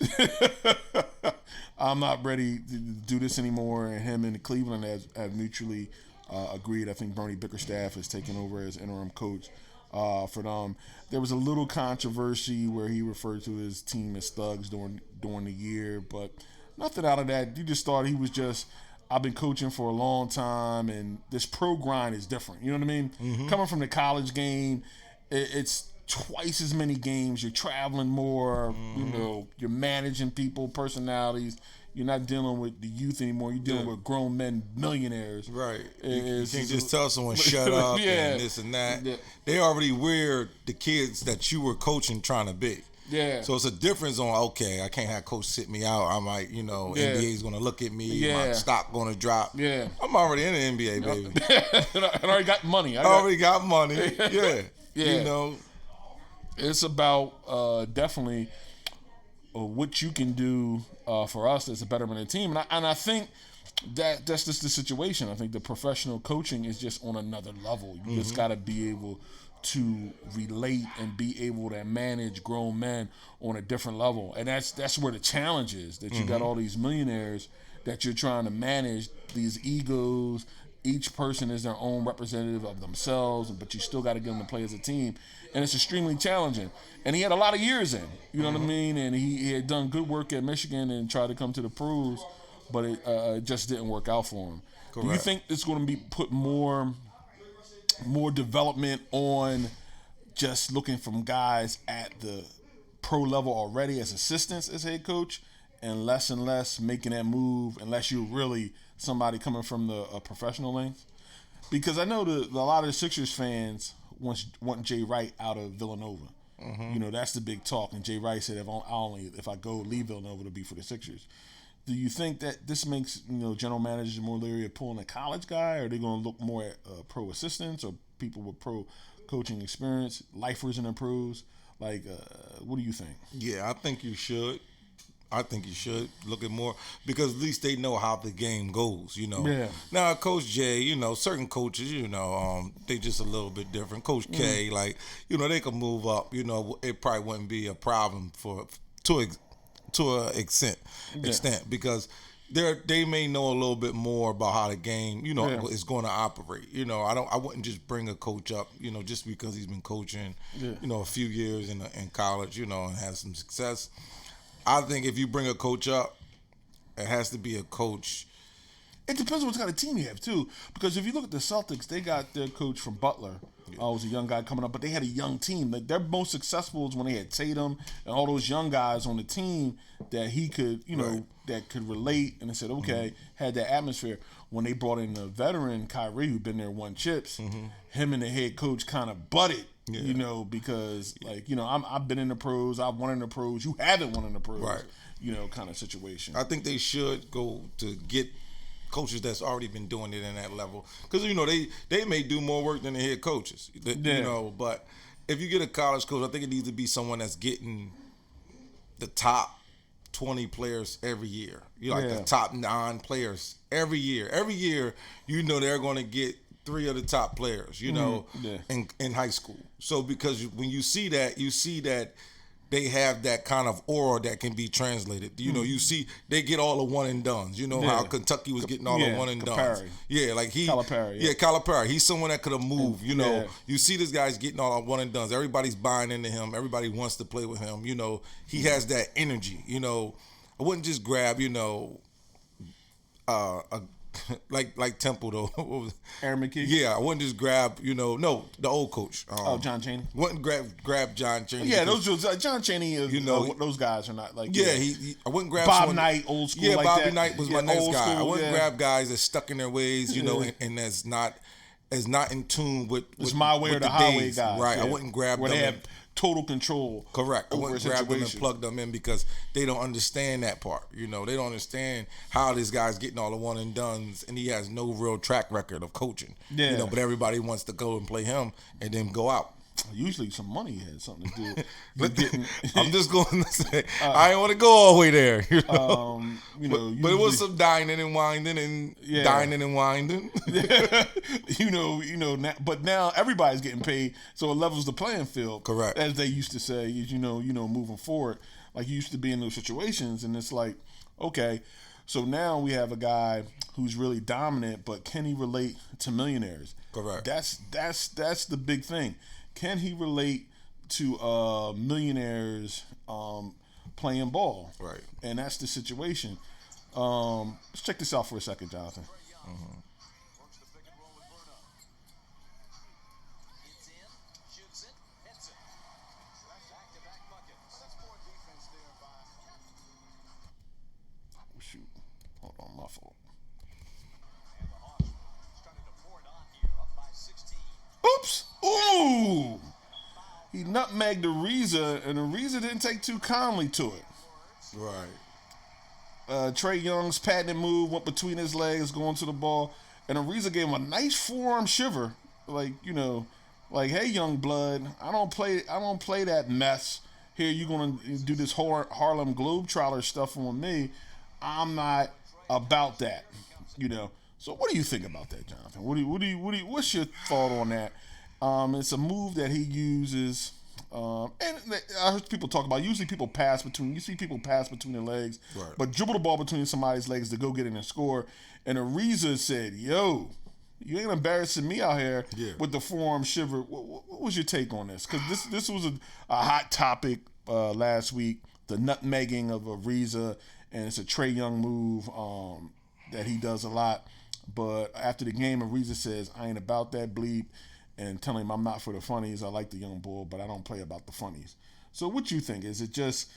I'm not ready to do this anymore." And him and Cleveland have mutually agreed. I think Bernie Bickerstaff has taken over as interim coach for them. There was a little controversy where he referred to his team as thugs during the year, but nothing out of that. You just thought he was just, I've been coaching for a long time, and this pro grind is different. You know what I mean? Mm-hmm. Coming from the college game, it's twice as many games. You're traveling more. Mm-hmm. You're managing people, personalities. You're not dealing with the youth anymore. You're dealing with grown men, millionaires. Right. You can't just tell someone shut up and this and that. Yeah. They already wear the kids that you were coaching trying to be. Yeah. So it's a difference on, okay, I can't have coach sit me out. I might, NBA's going to look at me. Yeah. My stock going to drop. Yeah. I'm already in the NBA, baby. I already got money. I already got money. Yeah. Yeah. It's about definitely what you can do for us as a betterment of the team. And I think that's just the situation. I think the professional coaching is just on another level. You just got to be able to relate and be able to manage grown men on a different level. And that's where the challenge is, that you got all these millionaires that you're trying to manage, these egos. Each person is their own representative of themselves, but you still got to get them to play as a team. And it's extremely challenging. And he had a lot of years in, you know what I mean? And he had done good work at Michigan and tried to come to the pros, but it just didn't work out for him. Correct. Do you think it's going to be put more development on just looking from guys at the pro level already as assistants as head coach, and less making that move unless you're really somebody coming from the professional lanes? Because I know a lot of the Sixers fans want Jay Wright out of Villanova. That's the big talk. And Jay Wright said, if I go leave Villanova, it'll be for the Sixers. Do you think that this makes general managers more leery of pulling a college guy, or are they going to look more at pro assistants or people with pro coaching experience, lifers and the pros? Like, what do you think? Yeah, I think you should. Look at more, because at least they know how the game goes, Yeah. Now, Coach J, certain coaches, they just a little bit different. Coach K, they could move up. It probably wouldn't be a problem to an extent, because they may know a little bit more about how the game, is going to operate. I wouldn't just bring a coach up, just because he's been coaching, a few years in college, and has some success. I think if you bring a coach up, it has to be a coach. It depends on what kind of team you have, too. Because if you look at the Celtics, they got their coach from Butler. Was a young guy coming up, but they had a young team. Like, their most successful was when they had Tatum and all those young guys on the team that he could, that could relate. And they said, okay, had that atmosphere. When they brought in the veteran Kyrie, who'd been there, won chips, him and the head coach kind of butted. Yeah. Because I've been in the pros, I've won in the pros, you haven't won in the pros, right? Kind of situation. I think they should go to get coaches that's already been doing it in that level, because they may do more work than the head coaches, But if you get a college coach, I think it needs to be someone that's getting the top 20 players every year. The top 9 players every year. Every year, they're going to get 3 of the top players, in high school. So because when you see that they have that kind of aura that can be translated. You see they get all the one and dones. How Kentucky was getting all the one and dones. Yeah, like Calipari. Yeah, Calipari. He's someone that could have moved. You see this guy's getting all the one and dones. Everybody's buying into him. Everybody wants to play with him. He has that energy. I wouldn't just grab like Temple though. Aaron McKee? Yeah, I wouldn't just grab, the old coach. John Chaney. Wouldn't grab John Chaney. Yeah, John Chaney. Those guys are not like. Yeah, I wouldn't grab Bob Knight, old school. Yeah, like Bobby that. Knight was my next guy. I wouldn't grab guys that's stuck in their ways, and that's not in tune with. It's my way or the highway guys. Right, I wouldn't grab where them. They have total control. Correct. I Over a went grab them and situation. plug them in because they don't understand that part. You know, they don't understand how this guy's getting all the one and dones, and he has no real track record of coaching. Yeah. You know, but everybody wants to go and play him and then go out. Usually, some money had something to do with getting. I'm just going to say I ain't want to go all the way there. You know, but it was usually- some dining and winding and dining and winding. Now, but now everybody's getting paid, so it levels the playing field. Correct. As they used to say, moving forward, like you used to be in those situations, and it's like, okay, so now we have a guy who's really dominant, but can he relate to millionaires? Correct. That's the big thing. Can he relate to millionaires playing ball? Right. And that's the situation. Let's check this out for a second, Jonathan. Shoot. Hold on, my fault. Oops. Ooh. He nutmegged Ariza, and Ariza didn't take too kindly to it. Right. Trey Young's patented move went between his legs, going to the ball, and Ariza gave him a nice forearm shiver, like hey, young blood, I don't play that mess. Here, you gonna do this Harlem Globetrotter stuff on me? I'm not about that, So, what do you think about that, Jonathan? What's your thought on that? It's a move that he uses. And I heard people talk about. Usually, people pass between. You see people pass between their legs, right. But dribble the ball between somebody's legs to go get in and score. And Ariza said, "Yo, you ain't embarrassing me out here with the forearm shiver." What was your take on this? Because this was a hot topic last week. The nutmegging of Ariza, and it's a Trey Young move that he does a lot. But after the game, Ariza says, "I ain't about that bleep." And telling him I'm not for the funnies. I like the young bull, but I don't play about the funnies. So what you think? Is it just,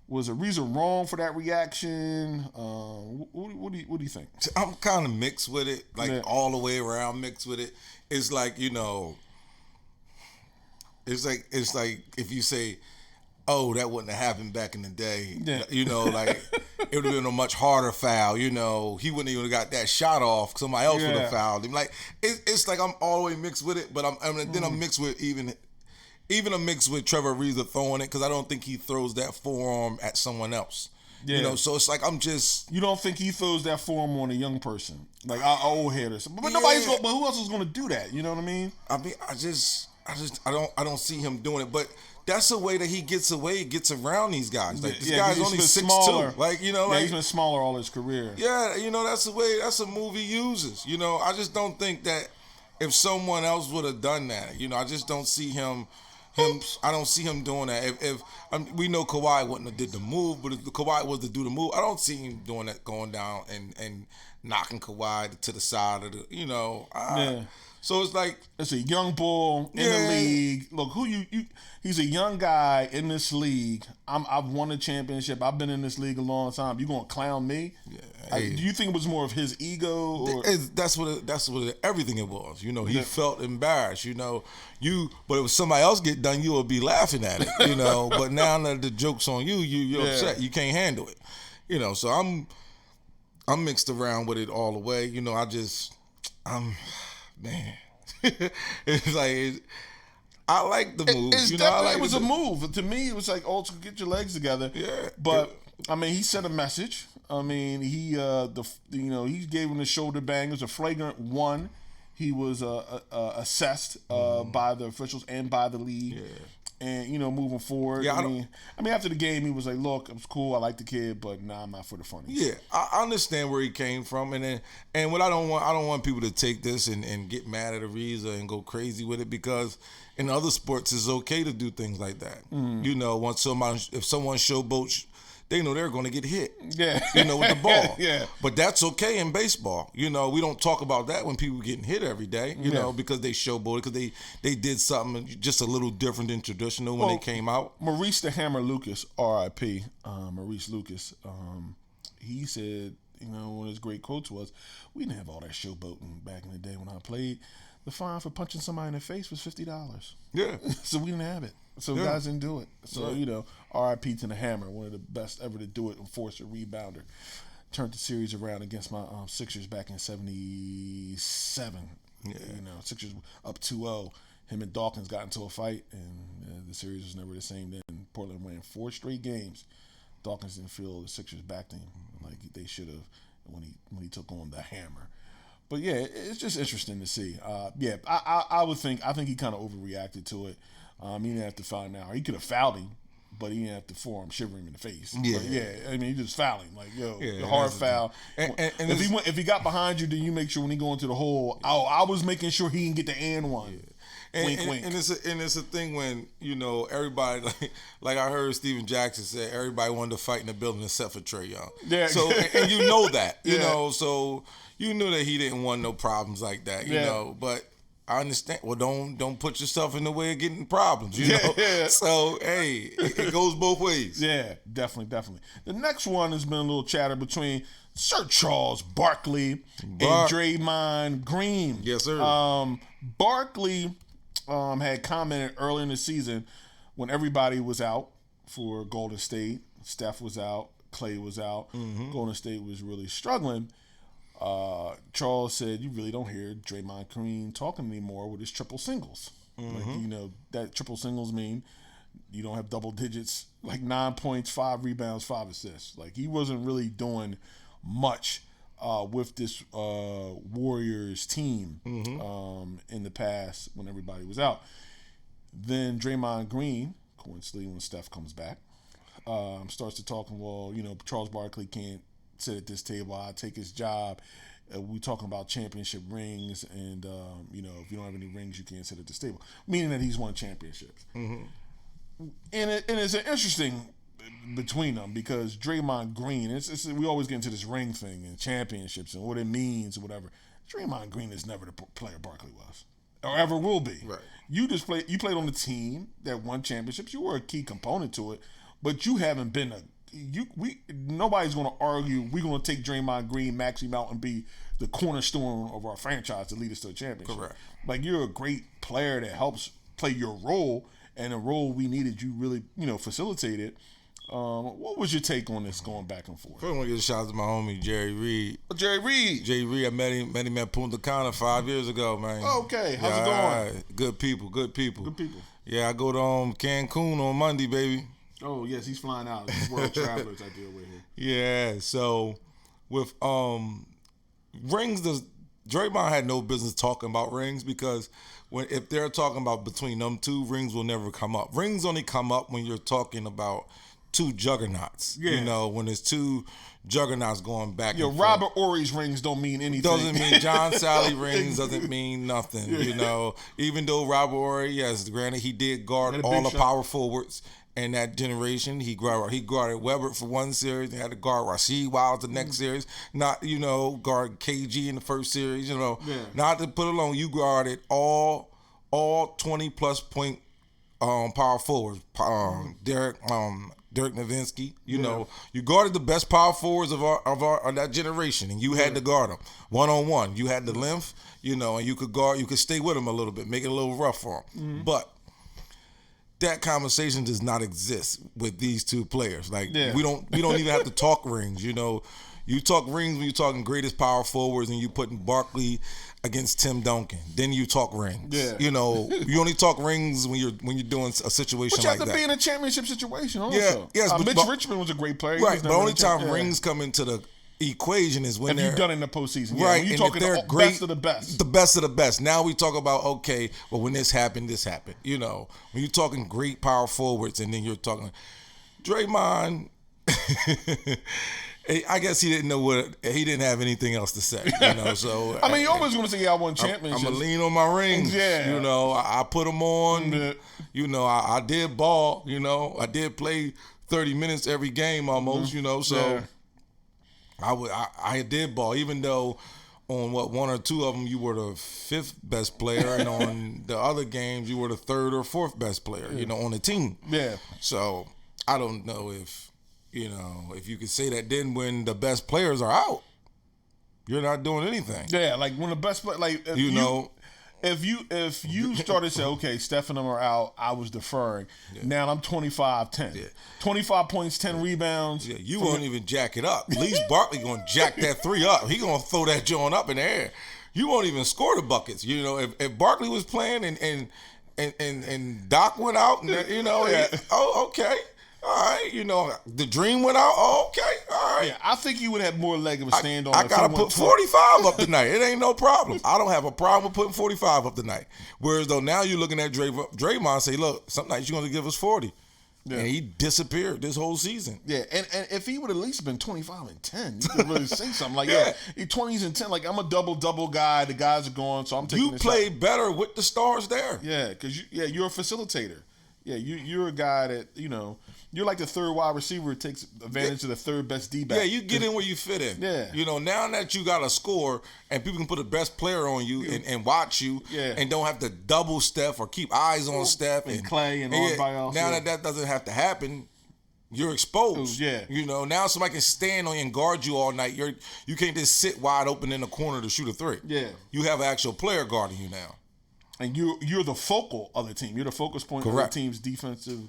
was Ariza wrong for that reaction? What do you think? I'm kind of mixed with it, all the way around mixed with it. It's like, it's like if you say, oh, that wouldn't have happened back in the day. Yeah. It would have been a much harder foul. He wouldn't even have got that shot off. Somebody else would have fouled him. Like it's like I'm all the way mixed with it, but I'm mixed with even I'm mixed with Trevor Ariza throwing it because I don't think he throws that forearm at someone else. Yeah. So it's like I'm just. You don't think he throws that forearm on a young person, like our old head or something? But nobody's going. But who else is going to do that? You know what I mean? I don't see him doing it, but. That's the way that he gets around these guys. Like this guy's only 6'2". He's been smaller all his career. Yeah, that's a move he uses. I just don't think that if someone else would have done that, I just don't see him. I don't see him doing that. If we know Kawhi wouldn't have did the move, but if Kawhi was to do the move, I don't see him doing that, going down and knocking Kawhi to the side of the. So it's like it's a young bull in the league. Look, he's a young guy in this league. I've won a championship. I've been in this league a long time. You gonna clown me? Yeah. Do you think it was more of his ego? Or? That's what everything it was. He felt embarrassed. But if somebody else get done, you would be laughing at it. But now that the joke's on you, you're upset. You can't handle it. So I'm mixed around with it all the way. Man, it's like I like the move. It was a move. To me, it was like, oh, get your legs together. Yeah, but he sent a message. He gave him the shoulder bang. It was a flagrant one. He was assessed by the officials and by the league. Yeah. And moving forward, after the game, he was like, "Look, it was cool. I like the kid, but I'm not for the funny." Yeah, I understand where he came from, and what I don't want people to take this and get mad at Ariza and go crazy with it because in other sports it's okay to do things like that. If someone showboats, they know they're going to get hit. Yeah, with the ball. Yeah, but that's okay in baseball. We don't talk about that when people getting hit every day. Because they showboated, because they did something just a little different than traditional when they came out. Maurice the Hammer Lucas, R.I.P. Maurice Lucas. He said, one of his great quotes was, "We didn't have all that showboating back in the day when I played. the fine for punching somebody in the face was $50. Yeah. So we didn't have it. So guys didn't do it. So, R.I.P. to the Hammer, one of the best ever to do it, enforcer, rebounder. Turned the series around against my Sixers back in 77. Yeah. Sixers up 2-0. Him and Dawkins got into a fight, and the series was never the same then. Portland won 4 straight games. Dawkins didn't feel the Sixers backed him like they should have when he took on the Hammer. But yeah, it's just interesting to see. I think he kind of overreacted to it. He didn't have to foul him out. He could have fouled him, but he didn't have to forearm shiver him in the face. Yeah, I mean, he just fouled him hard foul. And if he got behind you, then you make sure when he go into the hole. I was making sure he didn't get the and one. Yeah. Wink. And it's a thing when everybody like I heard Steven Jackson say everybody wanted to fight in the building except for Trae Young. Yeah. So and you know that so you knew that he didn't want no problems like that. You know, but I understand. Well, don't put yourself in the way of getting problems. You know. Yeah. So hey, it goes both ways. Yeah, definitely. The next one has been a little chatter between Sir Charles Barkley and Draymond Green. Yes, sir. Barkley had commented early in the season when everybody was out for Golden State. Steph was out. Clay was out. Mm-hmm. Golden State was really struggling. Charles said, you really don't hear Draymond Green talking anymore with his triple singles. Mm-hmm. Like, that triple singles mean you don't have double digits, like 9 points, 5 rebounds, 5 assists. Like, he wasn't really doing much with this Warriors team in the past when everybody was out. Then Draymond Green, coincidentally when Steph comes back, starts to talk, Charles Barkley can't sit at this table. I'll take his job. We talking about championship rings, and if you don't have any rings, you can't sit at this table. Meaning that he's won championships. Mm-hmm. And it's an interesting between them because Draymond Green, we always get into this ring thing and championships and what it means or whatever. Draymond Green is never the player Barkley was or ever will be. Right. You played on the team that won championships. You were a key component to it, but you haven't been nobody's going to argue we're going to take Draymond Green, max him out, and be the cornerstone of our franchise to lead us to a championship. Correct. Like, you're a great player that helps play your role, and a role we needed you really, facilitated. What was your take on this going back and forth? First, I want to give a shout out to my homie Jerry Reed. Jerry Reed, I met him at Punta Cana 5 years ago, man. Okay, how's it going? Right. Good people. Good people. Yeah, I go to Cancun on Monday, baby. Oh yes, he's flying out. It's World Travelers I deal with here. Yeah, so with rings, Draymond had no business talking about rings because if they're talking about between them two, rings will never come up. Rings only come up when you're talking about two juggernauts. Yeah. When there's two juggernauts going back. Yo, Robert Horry's rings don't mean anything. Doesn't mean John Sally rings doesn't mean nothing. Even though Robert Horry, yes, granted he did guard all the power forwards. In that generation, he guarded Webber for one series. He had to guard Rasheed Wiles the next series. Not, guard KG in the first series. Not to put alone. You guarded all 20-plus point power forwards. Dirk Nowitzki. You guarded the best power forwards of that generation, and you had to guard them 1-on-1. You had the length, and you could stay with them a little bit, make it a little rough for them. Mm-hmm. But that conversation does not exist with these two players. Like we don't even have to talk rings. You talk rings when you're talking greatest power forwards and you putting Barkley against Tim Duncan. Then you talk rings. Yeah. You only talk rings when you're doing a situation like that. But you have to be in a championship situation also. Yeah. Yes, Mitch Richmond was a great player. Right, but the only time rings come into the equation is when you've done it in the postseason. Right. When you're talking the best of the best. The best of the best. Now we talk about, okay, well, when this happened. When you're talking great power forwards and then you're talking Draymond, I guess he didn't know he didn't have anything else to say. So I mean, you always going to say I won championships. I'm going to lean on my rings. Yeah. I put them on. I did ball. I did play 30 minutes every game almost, so. Yeah. I did ball, even though on one or two of them you were the 5th best player, and on the other games you were the 3rd or 4th best player, on the team. Yeah. So I don't know if you could say that then when the best players are out, you're not doing anything. Yeah, like when the best player, if you started to say, okay, Steph and them are out, I was deferring. Yeah. Now I'm 25-10. Yeah. 25 points, 10 rebounds. Yeah, you won't even jack it up. At least Barkley gonna jack that 3 up. He gonna throw that joint up in the air. You won't even score the buckets. You know, if Barkley was playing and Doc went out, and okay. All right, you know, the dream went out. Oh, okay, all right. Yeah, I think you would have more leg of a stand on. I gotta put 45 up tonight. It ain't no problem. I don't have a problem with putting 45 up tonight. Whereas though now you're looking at Draymond say, look, some nights you're gonna give us 40. Yeah. And he disappeared this whole season. Yeah, and if he would at least been 25-10, you could really say something like, yeah, he 20s and 10. Like, I'm a double guy. The guys are going, so I'm taking. You play better with the stars there. Yeah, because you're a facilitator. Yeah, you're a guy that you're like the third wide receiver who takes advantage of the third best D-back. Yeah, you get in where you fit in. Yeah. You know, now that you got a score and people can put the best player on you and watch you and don't have to double Steph or keep eyes on Steph and Clay and everybody else. Now that doesn't have to happen, you're exposed. Yeah. You know, now somebody can stand on you and guard you all night. You can't just sit wide open in the corner to shoot a 3. Yeah. You have an actual player guarding you now. And you're the focal of the team. You're the focus point of the team's defensive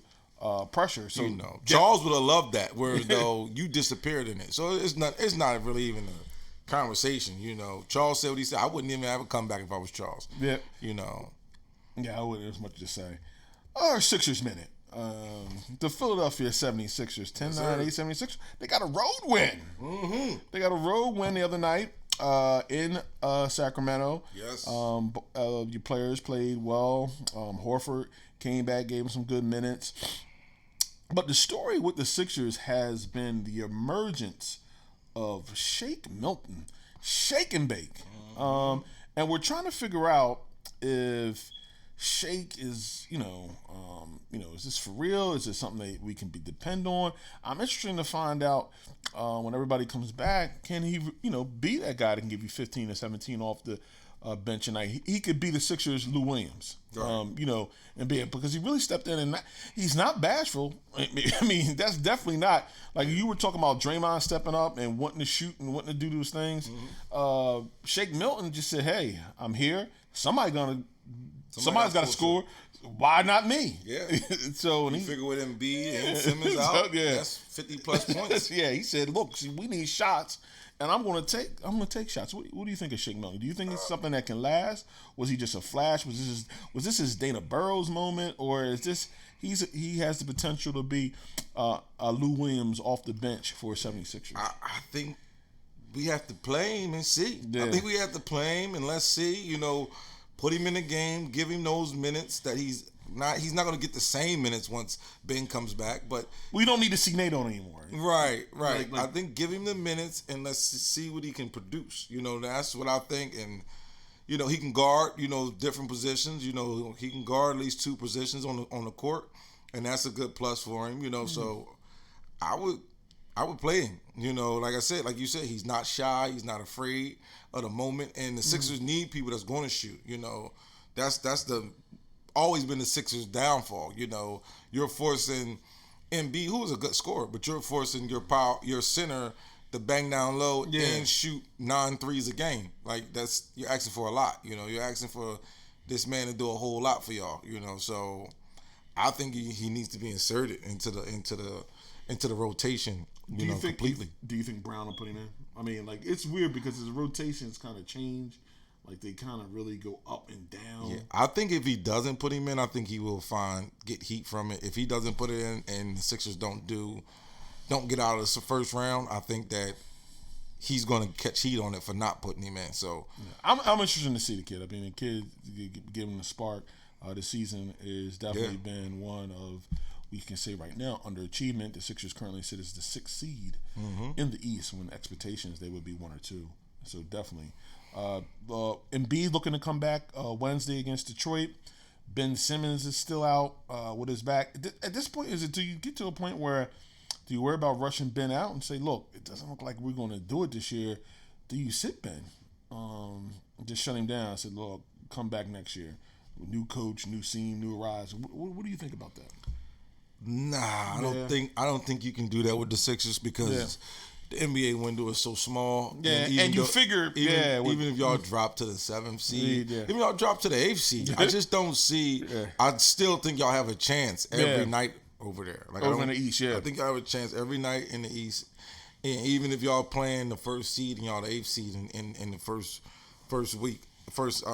pressure. So Charles would have loved that, whereas though you disappeared in it. So it's not really even a conversation. You know, Charles said what he said. I wouldn't even have a comeback if I was Charles. Yeah. You know. Yeah, I wouldn't have as much to say. Our Sixers minute. The Philadelphia 76ers, 10-9, 8-76. They got a road win. Mm-hmm. They got a road win the other night. In Sacramento. Yes. Your players played well. Horford came back, gave him some good minutes. But the story with the Sixers has been the emergence of Shake Milton. Shake and bake. And we're trying to figure out if Shake is, is this for real? Is this something that we can depend on? I'm interested to find out when everybody comes back, can he, be that guy that can give you 15 or 17 off the bench tonight? He could be the Sixers' Lou Williams, right. And be because he really stepped in and he's not bashful. I mean, that's definitely not like you were talking about Draymond stepping up and wanting to shoot and wanting to do those things. Mm-hmm. Shake Milton just said, "Hey, I'm here. Somebody's got to score. Why not me?" Yeah. So you figure with Embiid and Simmons out, that's 50+ points. Yeah, he said, "Look, we need shots, and I'm going to take shots." What do you think of Shake Milton? Do you think it's something that can last? Was he just a flash? Was this his Dana Burrows moment, or is this he has the potential to be a Lou Williams off the bench for 76ers? I think we have to play him and see. Yeah. I think we have to play him and let's see. Put him in the game, give him those minutes that he's not going to get the same minutes once Ben comes back, but we don't need to see Nate on anymore. Right. I think give him the minutes and let's see what he can produce. That's what I think, and he can guard, different positions. He can guard at least 2 positions on the court, and that's a good plus for him. Mm-hmm. So I would play him. Like I said, like you said, he's not shy, he's not afraid of the moment, and the Sixers need people that's going to shoot. That's always been the Sixers' downfall. You're forcing Embiid, who is a good scorer, but you're forcing your center to bang down low and shoot 9 threes a game. Like you're asking for a lot. You're asking for this man to do a whole lot for y'all. So I think he needs to be inserted into the rotation. Completely. Do you think Brown will put him in? I mean, it's weird because his rotations kind of change. Like, they kind of really go up and down. Yeah, I think if he doesn't put him in, I think he will get heat from it. If he doesn't put it in and the Sixers don't get out of the first round, I think that he's going to catch heat on it for not putting him in. So I'm interested to see the kid. I mean, the kid, give him the spark. This season has definitely been one of, we can say right now, underachievement. The Sixers currently sit as the 6th seed in the East, when expectations they would be 1 or 2. So definitely. Embiid looking to come back Wednesday against Detroit. Ben Simmons is still out with his back. At this point, do you get to a point where do you worry about rushing Ben out and say, look, it doesn't look like we're going to do it this year? Do you sit Ben? Just shut him down and say, look, come back next year. New coach, new scene, new rise. What do you think about that? Nah, I don't think you can do that with the Sixers because the NBA window is so small. Yeah, even and you though- figure, even if y'all drop to the 7th seed, Yeah. even if y'all drop to the 8th seed, I just don't see. I still think y'all have a chance every night over there. Like over in the East, I think y'all have a chance every night in the East, and even if y'all playing the 1st seed and y'all the 8th seed in the first week. First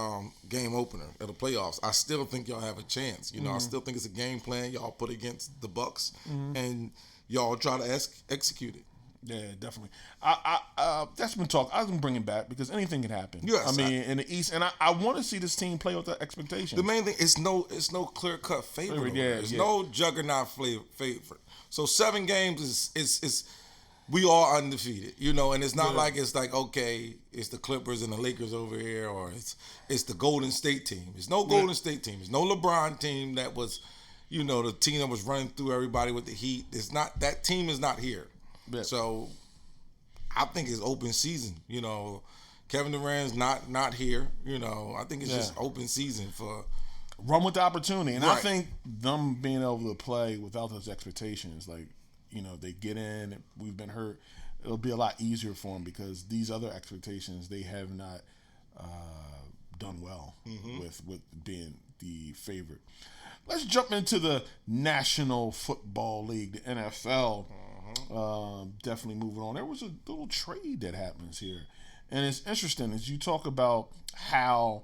game opener of the playoffs, I still think y'all have a chance. You know, I still think it's a game plan y'all put against the Bucks, and y'all try to execute it. Yeah, definitely. That's been talk. I can bring it back because anything can happen. Yes, I mean, in the East, and I want to see this team play with the expectations. The main thing is it's no clear cut favorite. There's no juggernaut favorite. So 7 games is we are undefeated, you know, and it's not like it's like, okay, it's the Clippers and the Lakers over here, or it's the Golden State team. It's no Golden State team. It's no LeBron team that was, you know, the team that was running through everybody with the Heat. It's not, that team is not here. Yeah. So I think it's open season. You know, Kevin Durant's not here. You know, I think it's just open season for run with the opportunity. And I think them being able to play without those expectations, like, you know, they get in, we've been hurt, it'll be a lot easier for them because these other expectations, they have not done well with being the favorite. Let's jump into the National Football League, the NFL. Definitely moving on. There was a little trade that happens here. And it's interesting as you talk about how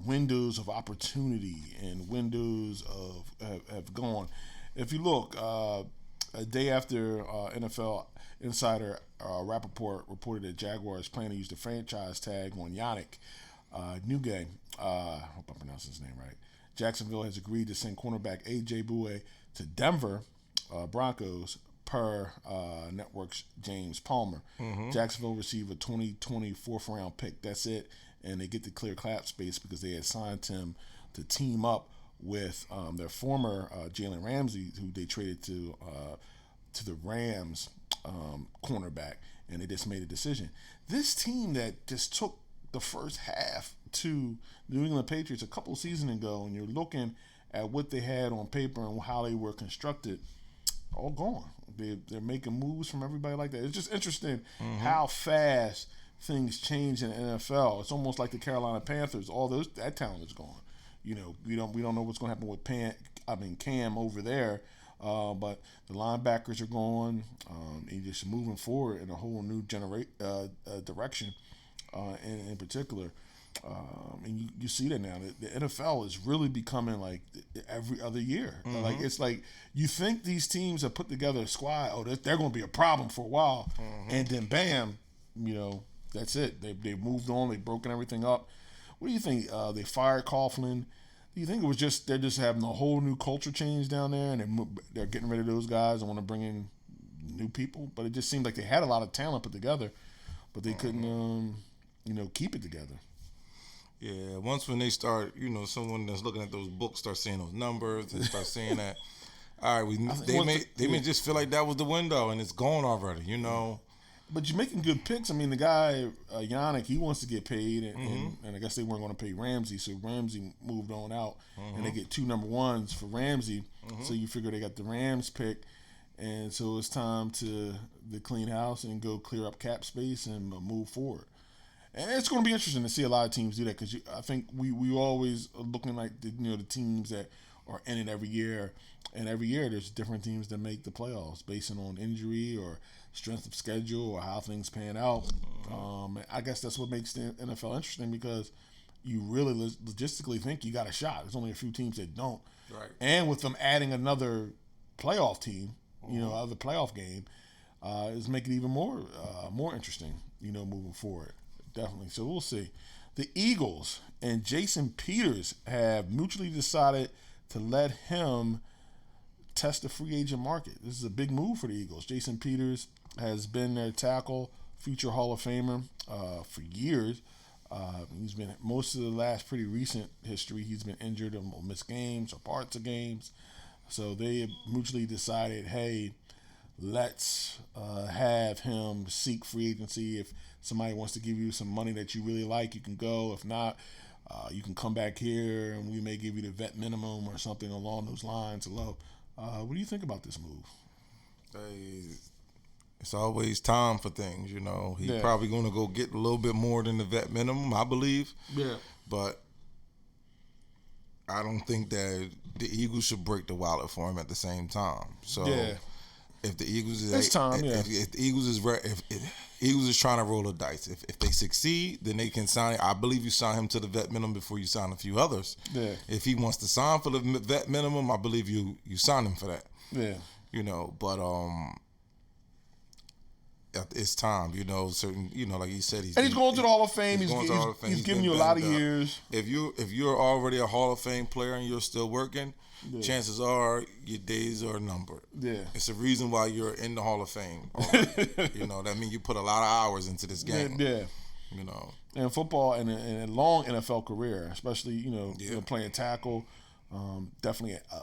windows of opportunity and windows of have gone. If you look, a day after NFL insider Rappaport reported that Jaguars plan to use the franchise tag on Yannick Nugent, I hope I pronounced his name right, Jacksonville has agreed to send cornerback A.J. Bowie to Denver Broncos per Network's James Palmer. Jacksonville received a 2020 4th-round pick. That's it. And they get to clear cap space because they had signed him to team up with their former Jalen Ramsey, who they traded to the Rams cornerback, and they just made a decision. This team that just took the first half to New England Patriots a couple seasons ago, and you're looking at what they had on paper and how they were constructed, all gone. They're making moves from everybody like that. It's just interesting how fast things change in the NFL. It's almost like the Carolina Panthers. That talent is gone. You know, we don't know what's going to happen with Cam over there, but the linebackers are gone. And just moving forward in a whole new direction. In particular, and you see that now. The NFL is really becoming like every other year. Like it's like you think these teams have put together a squad. Oh, they're going to be a problem for a while, and then bam, you know, that's it. They moved on. They've broken everything up. What do you think? They fired Coughlin. Do you think it was they're just having a whole new culture change down there, and they're getting rid of those guys and want to bring in new people? But it just seemed like they had a lot of talent put together, but they couldn't, keep it together. Yeah, once when they start, someone that's looking at those books start seeing those numbers and start saying that, all right, they may just feel like that was the window and it's gone already, But you're making good picks. I mean, the guy, Yannick, he wants to get paid, and I guess they weren't going to pay Ramsey, so Ramsey moved on out, and they get 2 number 1s for Ramsey, so you figure they got the Rams pick, and so it's time to clean house and go clear up cap space and move forward. And it's going to be interesting to see a lot of teams do that because I think we always are looking like the teams that are in it every year, and every year there's different teams that make the playoffs based on injury or strength of schedule or how things pan out. I guess that's what makes the NFL interesting because you really logistically think you got a shot. There's only a few teams that don't. Right. And with them adding another playoff team, other playoff game, is making it even more interesting, moving forward. Definitely. So we'll see. The Eagles and Jason Peters have mutually decided to let him test the free agent market. This is a big move for the Eagles. Jason Peters has been their tackle, future Hall of Famer for years. He's been most of the last pretty recent history. He's been injured and will miss games or parts of games. So they mutually decided, hey, let's have him seek free agency. If somebody wants to give you some money that you really like, you can go. If not, you can come back here and we may give you the vet minimum or something along those lines. What do you think about this move? It's always time for things, you know. He's probably going to go get a little bit more than the vet minimum, I believe. Yeah. But I don't think that the Eagles should break the wallet for him at the same time. So if the Eagles is it's time, if the Eagles is if Eagles is trying to roll the dice, if they succeed, then they can sign. I believe you sign him to the vet minimum before you sign a few others. Yeah. If he wants to sign for the vet minimum, I believe you sign him for that. Yeah. You know, but it's time. You know, certain. You know, like you said, he's going to the Hall of Fame. He's giving you a lot of years. If you're already a Hall of Fame player and you're still working, chances are your days are numbered. Yeah. It's a reason why you're in the Hall of Fame. You know, that means you put a lot of hours into this game. Yeah. You know. And football and a long NFL career, especially, you know playing tackle, definitely a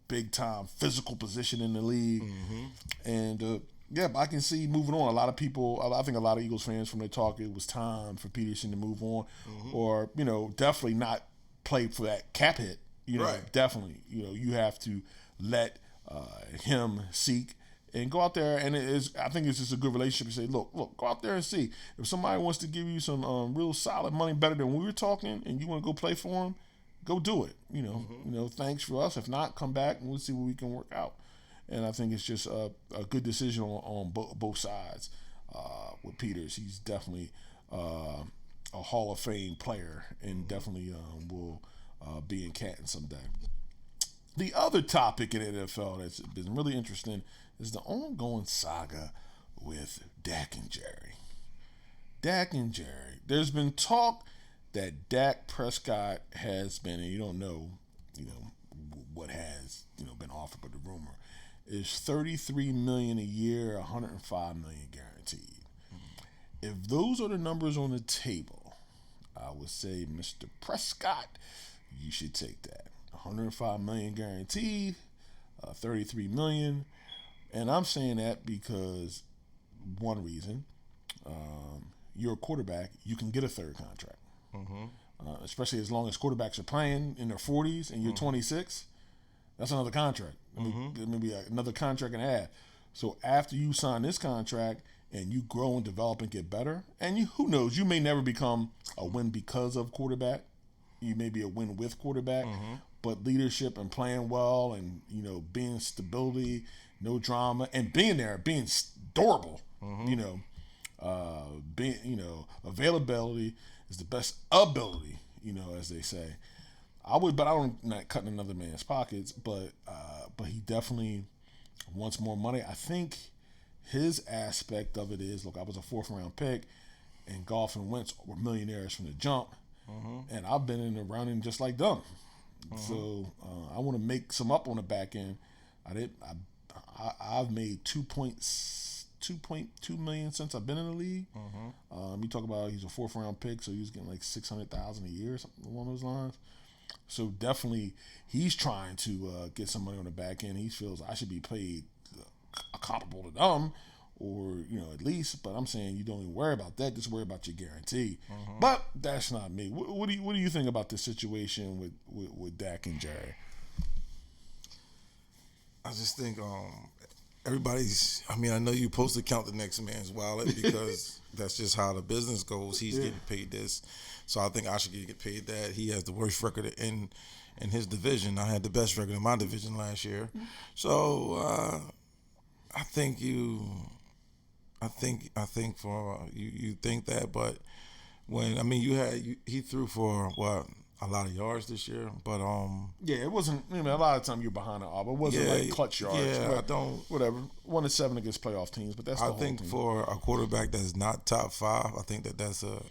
big time physical position in the league. Mm-hmm. And but I can see moving on. A lot of people, I think a lot of Eagles fans from their talk, it was time for Peterson to move on, or definitely not play for that cap hit. Definitely, you have to let him seek and go out there. And I think it's just a good relationship to say, look, go out there and see if somebody wants to give you some real solid money, better than we were talking, and you want to go play for him, go do it. Thanks for us. If not, come back and we'll see what we can work out. And I think it's just a good decision on both sides with Peters. He's definitely a Hall of Fame player and definitely will be in Canton someday. The other topic in the NFL that's been really interesting is the ongoing saga with Dak and Jerry. There's been talk that Dak Prescott has been, and you don't know, what has been offered, but the rumor is $33 million a year, $105 million guaranteed. If those are the numbers on the table, I would say, Mr. Prescott, you should take that. $105 million guaranteed, $33 million, and I'm saying that because one reason, you're a quarterback, you can get a third contract, especially as long as quarterbacks are playing in their 40s and you're 26. That's another contract. Maybe another contract and a half. So after you sign this contract and you grow and develop and get better, and who knows, you may never become a win because of quarterback. You may be a win with quarterback, but leadership and playing well and, being stability, no drama, and being there, being durable, being, availability is the best ability, as they say. But I'm not cutting another man's pockets, but he definitely wants more money. I think his aspect of it is, look, I was a 4th round pick, and Goff and Wentz were millionaires from the jump, and I've been in the running just like them. So I want to make some up on the back end. I've made $2.2 million since I've been in the league. You talk about he's a 4th round pick, so he's getting like $600,000 a year, something along those lines. So definitely, he's trying to get some money on the back end. He feels I should be paid comparable to them, or at least. But I'm saying you don't even worry about that. Just worry about your guarantee. But that's not me. What do you think about this situation with Dak and Jerry? I just think everybody's. I mean, I know you're supposed to count the next man's wallet because that's just how the business goes. He's getting paid this. So I think I should get paid that. He has the worst record in his division. I had the best record in my division last year. So I think for you think that, but when he threw for a lot of yards this year, but it wasn't. A lot of time you're behind the arm. It wasn't like clutch yards. Yeah, I don't. Whatever. 1-7 against playoff teams, but that's the whole thing. I think for a quarterback that's not top 5, I think that's a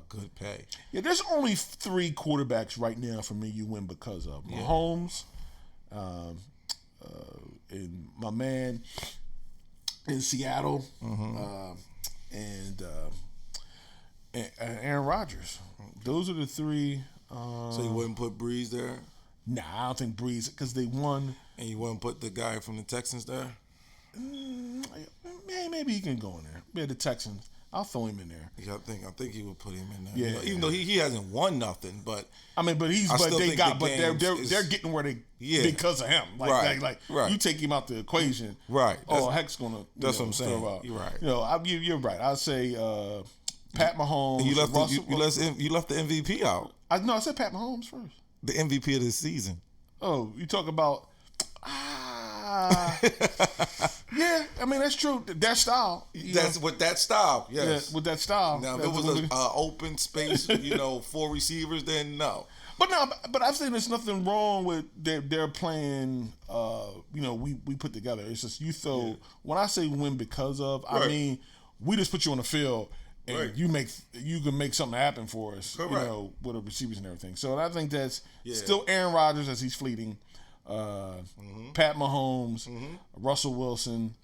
good pay. Yeah, there's only 3 quarterbacks right now for me you win because of Mahomes, and my man in Seattle, and Aaron Rodgers. Those are the 3. So you wouldn't put Breeze there? Nah, I don't think Breeze, because they won. And you wouldn't put the guy from the Texans there? Maybe he can go in there. Yeah, the Texans. I'll throw him in there. Yeah, I think he would put him in there. Yeah, You know, even though he hasn't won nothing, but I mean, but they're getting where they because of him. Like you take him out the equation, right? Heck's gonna. That's what I'm saying. You're right. You know, you're right. I'd say Pat Mahomes. And you left the MVP out. I said Pat Mahomes first. The MVP of this season. Oh, you talk about. Yeah, I mean that's true. That style. With that style. Yes, with that style. Now, if it was an open space, 4 receivers, then no. But I think there's nothing wrong with their playing. We put together. It's just you throw. Yeah. When I say win because of, I mean we just put you on the field and you can make something happen for us. Correct. With the receivers and everything. So I think that's still Aaron Rodgers as he's fleeting. Pat Mahomes, Russell Wilson,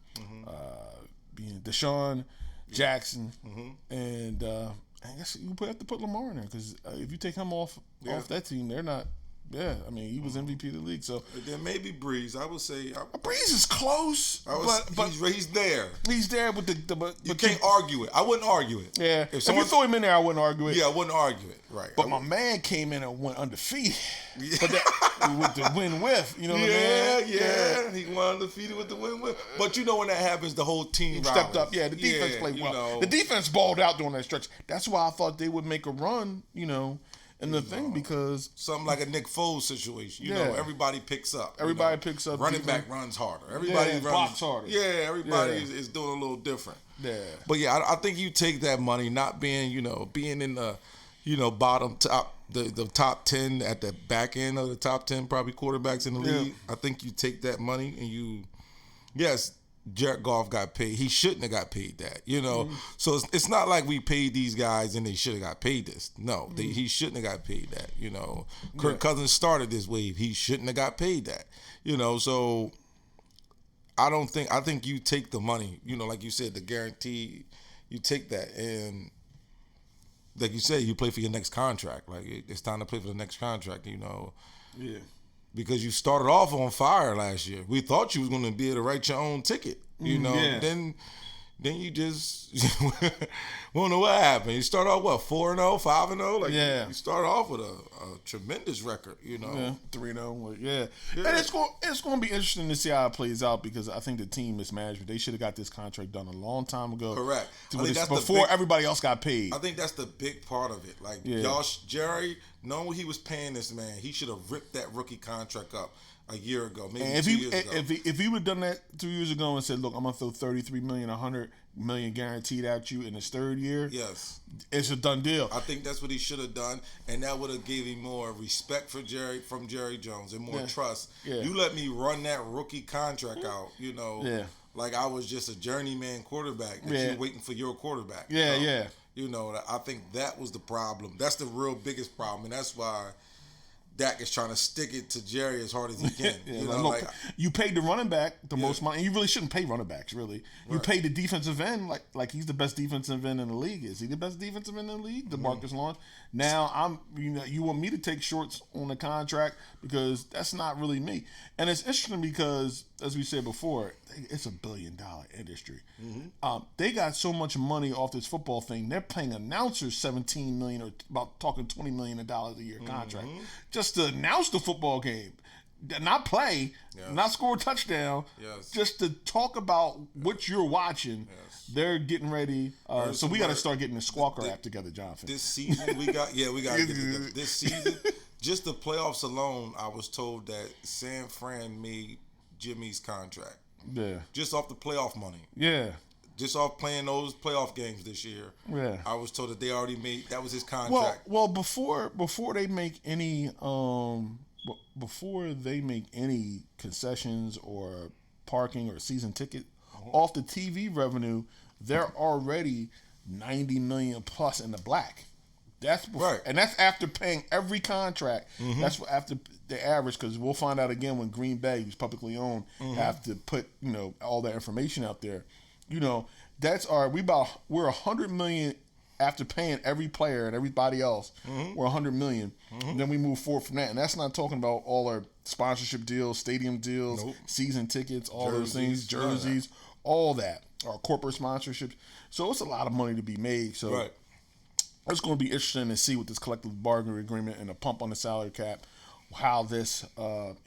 Deshaun Jackson, and I guess you have to put Lamar in there because if you take him off that team, they're not. Yeah, I mean he was MVP of the league, so then maybe Breeze. I would say Breeze is close, but he's there. He's there with but you can't argue it. I wouldn't argue it. Yeah, if you throw him in there, I wouldn't argue it. Yeah, I wouldn't argue it. Right. But my man came in and went undefeated. Yeah. But with the win with, you know what I mean? Yeah. He won undefeated with the win with. But when that happens, the whole team stepped up. Yeah, the defense played well. The defense balled out during that stretch. That's why I thought they would make a run. And the thing because something like a Nick Foles situation, you know, everybody picks up. Everybody picks up. Running back runs harder. Everybody blocks harder. Yeah, everybody is doing a little different. Yeah. But I think you take that money, not being being in the bottom top, the top 10 at the back end of the top 10 probably quarterbacks in the league. I think you take that money and Jared Goff got paid. He shouldn't have got paid that, So it's not like we paid these guys and they should have got paid this. No, he shouldn't have got paid that, Kirk Cousins started this wave. He shouldn't have got paid that, So I think you take the money, like you said, the guarantee, you take that and like you said, you play for your next contract. Like it's time to play for the next contract, Yeah. Because you started off on fire last year. We thought you was going to be able to write your own ticket, Then you just we don't know what happened. You start off 4-0, 5-0. You start off with a tremendous record, 3-0. Yeah. And it's going to be interesting to see how it plays out because I think the team mismanagement. They should have got this contract done a long time ago. Correct. Before everybody else got paid. I think that's the big part of it. Like Jerry, knowing what he was paying this man, he should have ripped that rookie contract up a year ago, maybe 2 years ago. If he would have done that 2 years ago and said, "Look, I'm gonna throw $33 million, $100 million guaranteed at you in his third year," yes, it's a done deal. I think that's what he should have done, and that would have gave him more respect from Jerry Jones and more trust. Yeah. You let me run that rookie contract out, like I was just a journeyman quarterback that you're waiting for your quarterback. Yeah. I think that was the problem. That's the real biggest problem, and that's why Dak is trying to stick it to Jerry as hard as he can. You paid the running back the most money. And you really shouldn't pay running backs, really. You paid the defensive end like he's the best defensive end in the league. Is he the best defensive end in the league? DeMarcus Lawrence. Now you want me to take shorts on the contract because that's not really me. And it's interesting because, as we said before, it's $1 billion industry. They got so much money off this football thing. They're paying announcers $17 million or about talking $20 million a year contract just to announce the football game, not play, not score a touchdown, just to talk about what you're watching. They're getting ready, so we got to start getting the Squawker app together, Jonathan. This season we got to get this season. Just the playoffs alone, I was told that San Fran made Jimmy's contract. Yeah. Just off the playoff money. Yeah. Just off playing those playoff games this year. Yeah. I was told that they already made that was his contract. Well, before they make any concessions or parking or season ticket off the TV revenue, they're already $90 million plus in the black. That's before, and that's after paying every contract. That's after the average, because we'll find out again when Green Bay, who's publicly owned, have to put all that information out there. That's we're $100 million after paying every player and everybody else. We're $100 million. Then we move forward from that, and that's not talking about all our sponsorship deals, stadium deals, season tickets, all those things, jerseys, all that, our corporate sponsorships. So it's a lot of money to be made. So Right. it's going to be interesting to see with this collective bargaining agreement and a pump on the salary cap, how this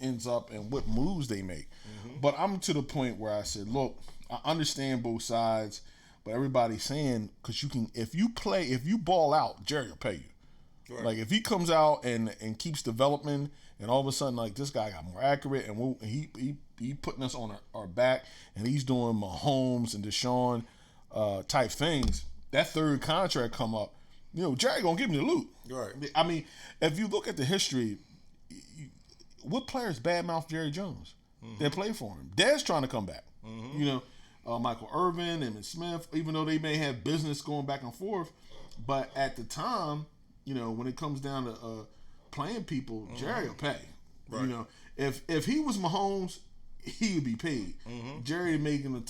ends up and what moves they make. But I'm to the point where I said, look, I understand both sides, but everybody's saying, because if you ball out, Jerry will pay you. Right. Like if he comes out and keeps developing, and all of a sudden like this guy got more accurate, and he putting us on our back, and he's doing Mahomes and Deshaun type things. That third contract come up, Jerry gonna give me the loot. Right. I mean, if you look at the history, what players badmouth Jerry Jones? They play for him. Dad's trying to come back. Michael Irvin, Emmitt Smith, even though they may have business going back and forth, but at the time, when it comes down to playing people, Jerry will pay. Right. If he was Mahomes, he would be paid. Jerry making the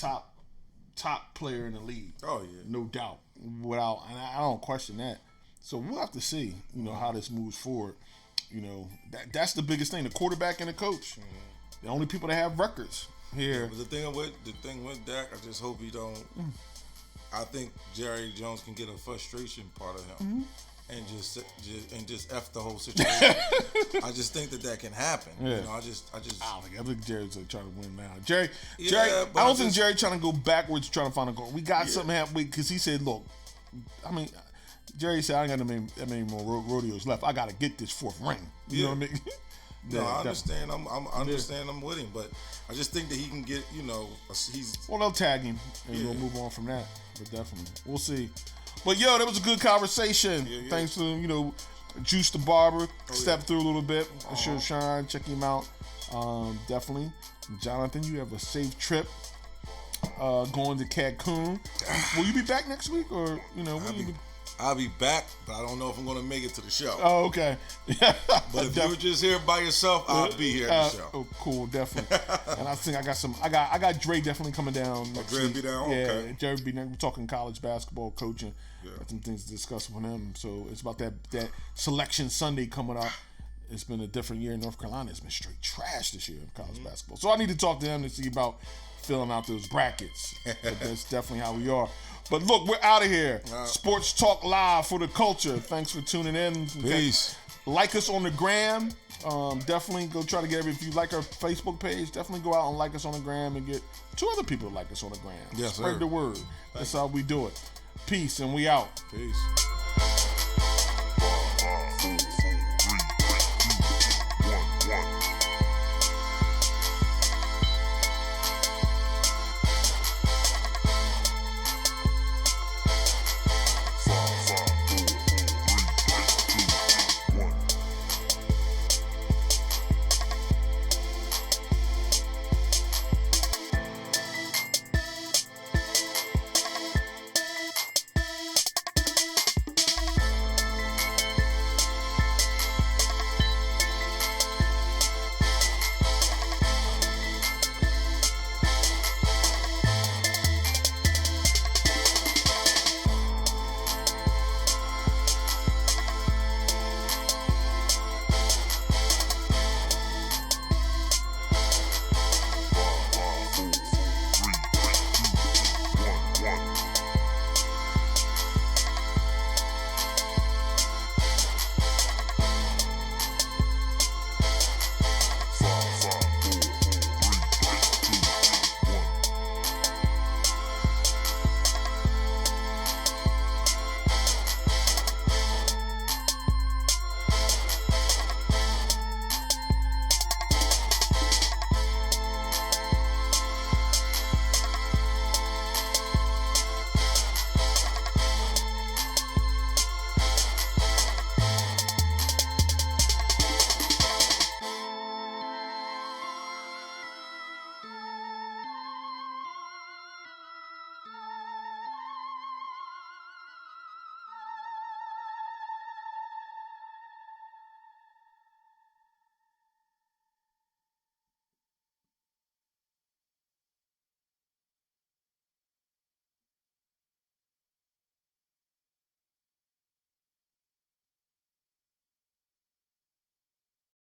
top player in the league. Oh yeah, no doubt. And I don't question that. So we'll have to see, how this moves forward. That's the biggest thing. The quarterback and the coach, the only people that have records here. But the thing with Dak, I just hope he don't. I think Jerry Jones can get a frustration part of him, and just F the whole situation. I just think that can happen. Yeah. I think Jerry's trying to win now. Jerry, Yeah, but I don't think Jerry trying to go backwards trying to find a goal. We got something happening because he said, look, Jerry said, I ain't got that many more rodeos left. I got to get this fourth ring. You know what I mean? No, I understand. I understand. I'm with him, but I just think that he can get. He's. Well, they'll tag him, and we'll move on from that. But definitely, we'll see. But that was a good conversation. Yeah. Thanks to Juice the Barber, stepped through a little bit. Sure, shine. Check him out. Definitely, Jonathan. You have a safe trip. Going to Cancun. Will you be back next week, or I'll be back, but I don't know if I'm going to make it to the show. Oh, okay. But if you're just here by yourself, I'll be here at the show. Oh, cool, definitely. And I think I got Dre definitely coming down next Dre week. be down? Yeah, Okay. Dre be down. We're talking college basketball, coaching. Got some things to discuss with him. So it's about that selection Sunday coming up. It's been a different year in North Carolina. It's been straight trash this year in college basketball. So I need to talk to him to see about filling out those brackets. But that's definitely how we are. But look, we're out of here. Sports Talk Live for the culture. Thanks for tuning in. Peace. Like us on the gram. Definitely go try to get if you like our Facebook page, definitely go out and like us on the gram and get 2 other people to like us on the gram. Yes, Spread sir. the word. That's how we do it. Peace, and we out. Peace.